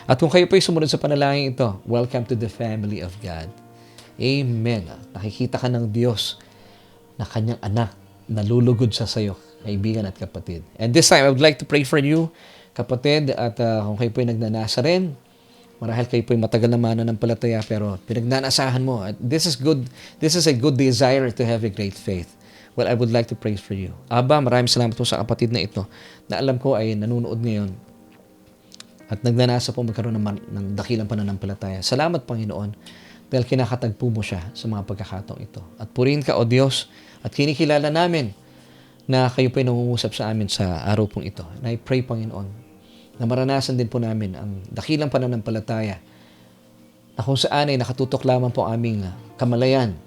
At kung kayo po'y sumunod sa panalangin ito, welcome to the family of God. Amen. Nakikita ka ng Diyos na kanyang anak, nalulugod siya sa iyo, kaibigan at kapatid. And this time, I would like to pray for you, kapatid, at kung kayo po'y nagnanasa rin, marahil kayo po'y matagal na mananampalataya, pero pinagnanasahan mo. At this is good. This is a good desire to have a great faith. Well, I would like to pray for you. Aba, maraming salamat po sa kapatid na ito na alam ko ay nanonood ngayon at nagnanasa po magkaroon ng dakilang pananampalataya. Salamat, Panginoon, dahil kinakatagpo mo siya sa mga pagkakataong ito. At purihin ka, O Diyos, at kinikilala namin na kayo po'y nangungusap sa amin sa araw pong ito. And I pray, Panginoon, na maranasan din po namin ang dakilang pananampalataya na kung saan ay nakatutok lamang po aming kamalayan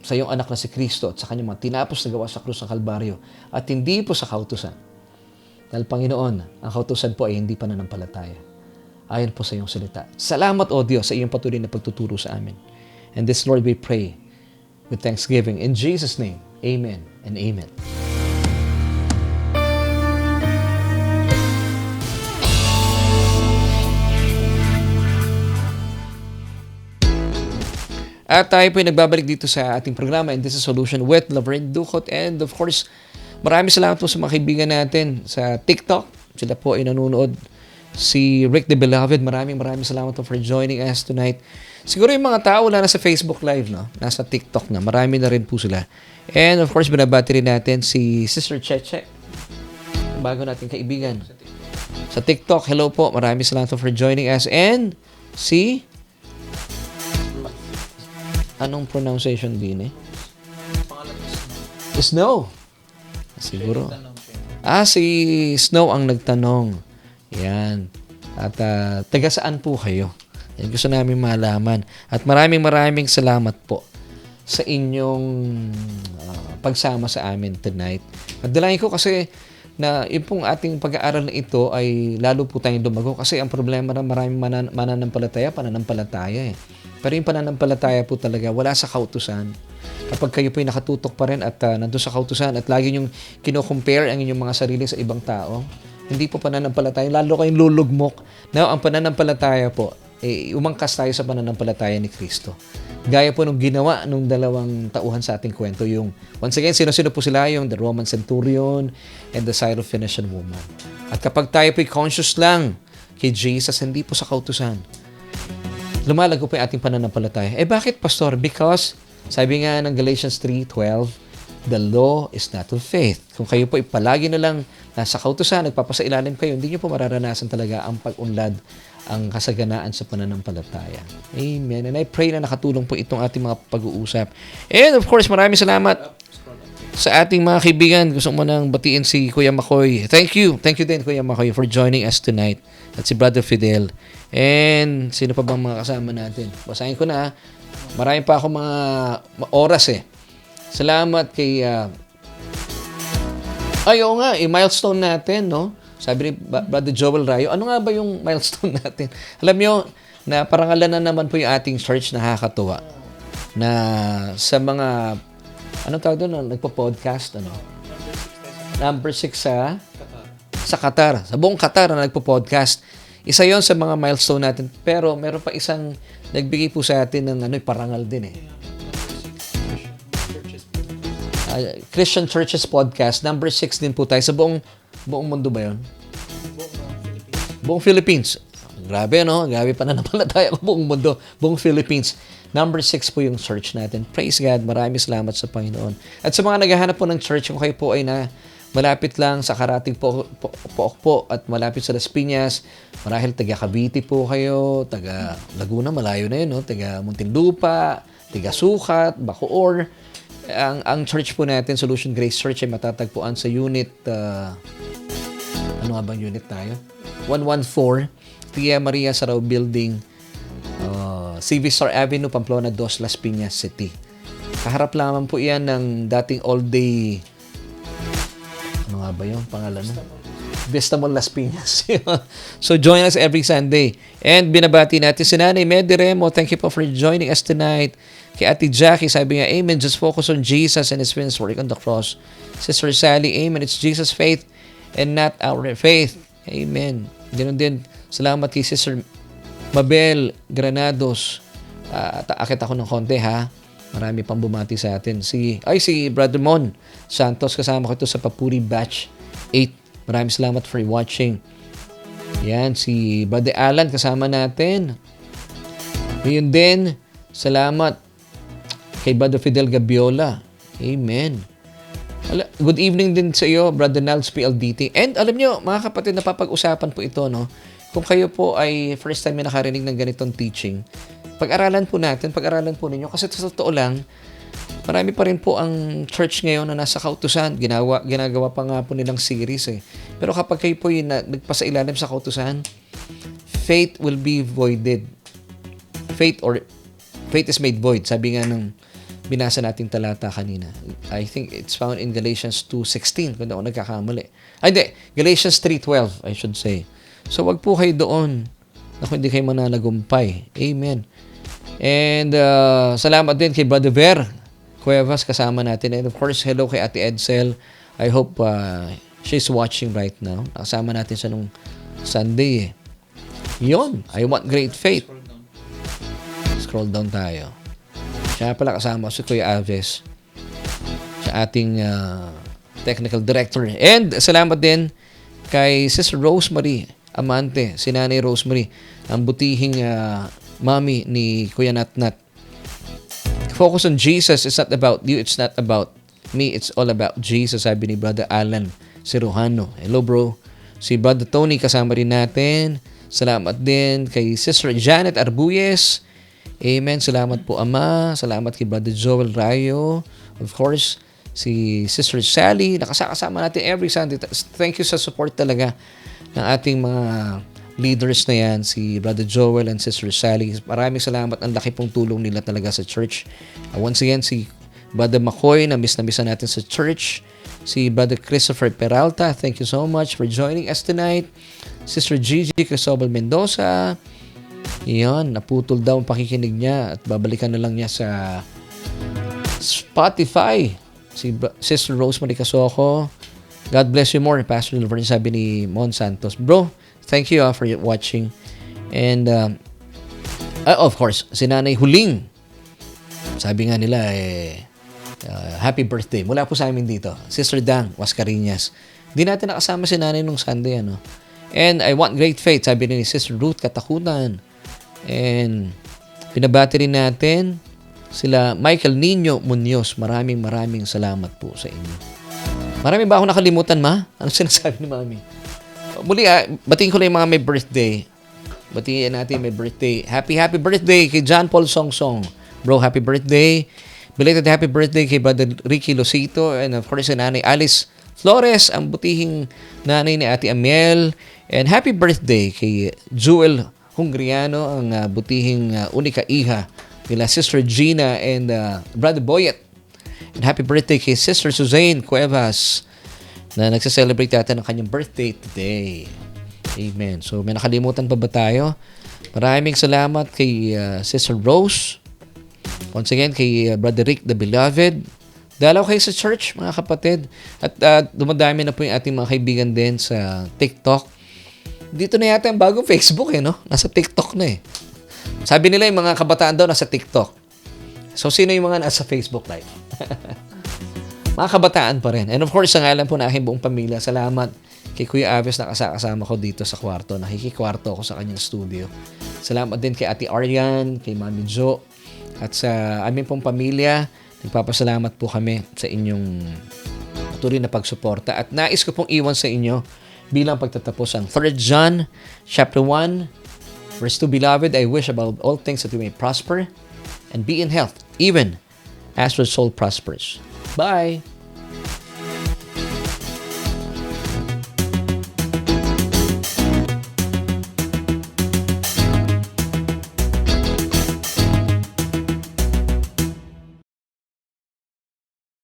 sa iyong anak na si Kristo at sa kanyang mga tinapos na gawa sa krus ng Kalbaryo at hindi po sa kautusan. Dahil Panginoon, ang kautusan po ay hindi pananampalataya. Ayon po sa iyong salita. Salamat, O Diyos, sa iyong patuloy na pagtuturo sa amin. And this, Lord, we pray with thanksgiving. In Jesus' name, amen and amen. At tayo po ay nagbabalik dito sa ating programa, and this is Solution with Laverne Ducot. And of course, maraming salamat po sa mga kaibigan natin sa TikTok. Sila po ay nanonood. Si Rick the Beloved, maraming salamat po for joining us tonight. Siguro yung mga tao wala na sa Facebook Live, no? Nasa TikTok na. Marami na rin po sila. And of course, binabati rin natin si Sister Cheche, bago nating kaibigan. Sa TikTok, hello po. Maraming salamat po for joining us. And si... Anong pronunciation din eh? Snow. Siguro. Si Snow ang nagtanong. Yan. At taga saan po kayo? Yan gusto namin malaman. At maraming salamat po sa inyong pagsama sa amin tonight. At dalangin ko kasi na yung pong ating pag-aaral na ito ay lalo po tayong lumago kasi ang problema na maraming pananampalataya eh. Pero yung pananampalataya po talaga, wala sa kautusan. Kapag kayo po ay nakatutok pa rin at nandun sa kautusan at lagi nyong kino-compare ang inyong mga sarili sa ibang tao, hindi po pananampalataya, lalo kayong lulugmok. Now, ang pananampalataya po, umangkas tayo sa pananampalataya ni Kristo. Gaya po nung ginawa nung dalawang tauhan sa ating kwento, yung, once again, sino-sino po sila, yung the Roman centurion and the Syrophoenician woman. At kapag tayo po ay conscious lang kay Jesus, hindi po sa kautusan, lumalago po yung ating pananampalataya. Bakit, Pastor? Because, sabi nga ng Galatians 3:12, the law is not of faith. Kung kayo po palagi na lang nasa kautusan, nagpapasailalim kayo, hindi nyo po mararanasan talaga ang pag-unlad, ang kasaganaan sa pananampalataya. Amen. And I pray na nakatulong po itong ating mga pag-uusap. And of course, maraming salamat sa ating mga kaibigan. Gusto mo nang batiin si Kuya Makoy. Thank you. Thank you din, Kuya Makoy, for joining us tonight. At si Brother Fidel. And sino pa bang mga kasama natin? Basahin ko na. Marami pa ako mga oras eh. Salamat kay... oo nga, milestone natin, no? Sabi ni Brother Joel Rayo, ano nga ba yung milestone natin? Alam nyo, na parangalan na naman po yung ating church, nakakatuwa. Na sa mga... Anong tawag doon? Nagpo-podcast, ano? Number 6 sa Qatar. Sa buong Qatar na nagpo-podcast. Isa yon sa mga milestone natin. Pero meron pa isang nagbigay po sa atin ng parangal din eh. Christian Churches Podcast. Number 6 din po tayo. Sa buong mundo ba yun? Buong Philippines. Grabe, no? Grabe pananampalataya ko buong mundo. Buong Philippines. Number 6 po yung church natin. Praise God. Maraming salamat sa Panginoon. At sa mga naghahanap po ng church, kung kayo po ay malapit lang sa Karatig po at malapit sa Las Piñas, marahil taga Cavite po kayo, taga Laguna, malayo na yun, no? Taga Muntinlupa, taga Sukat, Bacoor. Ang church po natin, Solution Grace Church, ay matatagpuan sa unit, ano nga bang unit tayo? 114, Tia Maria Sarao Building, CV Star Avenue, Pamplona 2, Las Piñas City. Kaharap lamang po yan ng dating all-day, ano nga ba yung pangalan na? Vista Mall Las Piñas. So join us every Sunday. And binabati natin si Nanay Medi Remo. Thank you po for joining us tonight. Kay Ate Jackie, sabi nga, Amen, just focus on Jesus and His finished work on the cross. Sister Sally, Amen, it's Jesus' faith and not our faith. Amen. Ganun din, salamat kay Sister Mabel Granados. Akit ako ng konti ha. Marami pang bumati sa atin. Si Brother Mon Santos, kasama ko ito sa Papuri Batch 8. Maraming salamat for watching. Yan, si Brother Alan kasama natin. Ngayon din, salamat kay Brother Fidel Gabiola. Amen. Good evening din sa iyo, Brother Nals PLDT. And alam nyo, mga kapatid, napapag-usapan po ito, no? Kung kayo po ay first time na nakarinig ng ganitong teaching, pag-aralan po ninyo. Kasi sa totoo lang, marami pa rin po ang church ngayon na nasa kautusan. Ginagawa pa nga po nilang series eh. Pero kapag kayo po yung nagpasailalim sa kautusan, faith will be voided. Faith is made void. Sabi nga nung binasa nating talata kanina. I think it's found in Galatians 2:16 kung ako nagkakamali. Galatians 3:12 I should say. So wag po kayo doon na kung hindi kayo mananagumpay. Amen. And salamat din kay Brother Ver Cuevas kasama natin. And of course, hello kay Ate Edsel. I hope she's watching right now. Nakasama natin siya nung Sunday eh. Yun. I want great faith. Scroll down tayo. Siya pala kasama si Kuya Alves. Siya ating technical director. And salamat din kay Sister Rosemary Amante, si Nanay Rosemary, ang butihing mommy ni Kuya Natnat. Focus on Jesus. It's not about you. It's not about me. It's all about Jesus, sabi ni Brother Alan Cirujano. Hello bro. Si Brother Tony kasama rin natin. Salamat din kay Sister Janet Arbuyes. Amen. Salamat po Ama. Salamat kay Brother Joel Rayo. Of course, si Sister Sally. Nakasama natin every Sunday. Thank you sa support talaga ng ating mga leaders na yan, si Brother Joel and Sister Sally. Maraming salamat. Ang laki pong tulong nila talaga sa church. Once again, si Brother McCoy, na miss natin sa church. Si Brother Christopher Peralta, thank you so much for joining us tonight. Sister Gigi Cristobal Mendoza. Yan, naputol daw ang pakikinig niya at babalikan na lang niya sa Spotify. Si Sister Rosemary Casoko. God bless you more, Pastor Laverne, sabi ni Mon Santos. Bro, thank you for watching. And, of course, si Nanay Huling. Sabi nga nila, happy birthday. Mula po sa amin dito. Sister Dang, Wascarinas. Di natin nakasama si Nanay nung Sunday, ano. And I want great faith, sabi ni Sister Ruth Katakutan. And, pinabati rin natin sila Michael Nino Munoz. Maraming salamat po sa inyo. Marami ba ako nakalimutan, Ma? Ano sinasabi ni Mami? Muli, batiin ko lang yung mga may birthday. Batiin natin may birthday. Happy birthday kay John Paul Songsong. Bro, happy birthday. Belated happy birthday kay Brother Ricky Losito. And of course, si Nanay Alice Flores, ang butihing nanay ni Ate Amiel. And happy birthday kay Jewel Hungriano, ang butihing unika iha nila Sister Gina and Brother Boyet. And happy birthday kay Sister Suzanne Cuevas na nagsa-celebrate natin ang kanyang birthday today. Amen. So, may nakalimutan pa ba tayo? Maraming salamat kay Sister Rose. Once again, kay Brother Rick the Beloved. Dalaw kayo sa church, mga kapatid. At dumadami na po yung ating mga kaibigan din sa TikTok. Dito na yata ang bagong Facebook no? Nasa TikTok na eh. Sabi nila yung mga kabataan daw nasa TikTok. So, sino yung mga nasa Facebook Live? Mga kabataan pa rin. And of course, sa ngalan po na aking buong pamilya, salamat kay Kuya Aves na kasama ko dito sa kwarto. Nakikikwarto ako sa kanyang studio. Salamat din kay Ate Arian, kay Mami Jo, at sa aming pong pamilya. Nagpapasalamat po kami sa inyong patuloy na pagsuporta. At nais ko pong iwan sa inyo bilang pagtatapos ang 3 John chapter 1, verse 2, Beloved, I wish above all things that you may prosper and be in health, even as your soul prospers. Bye!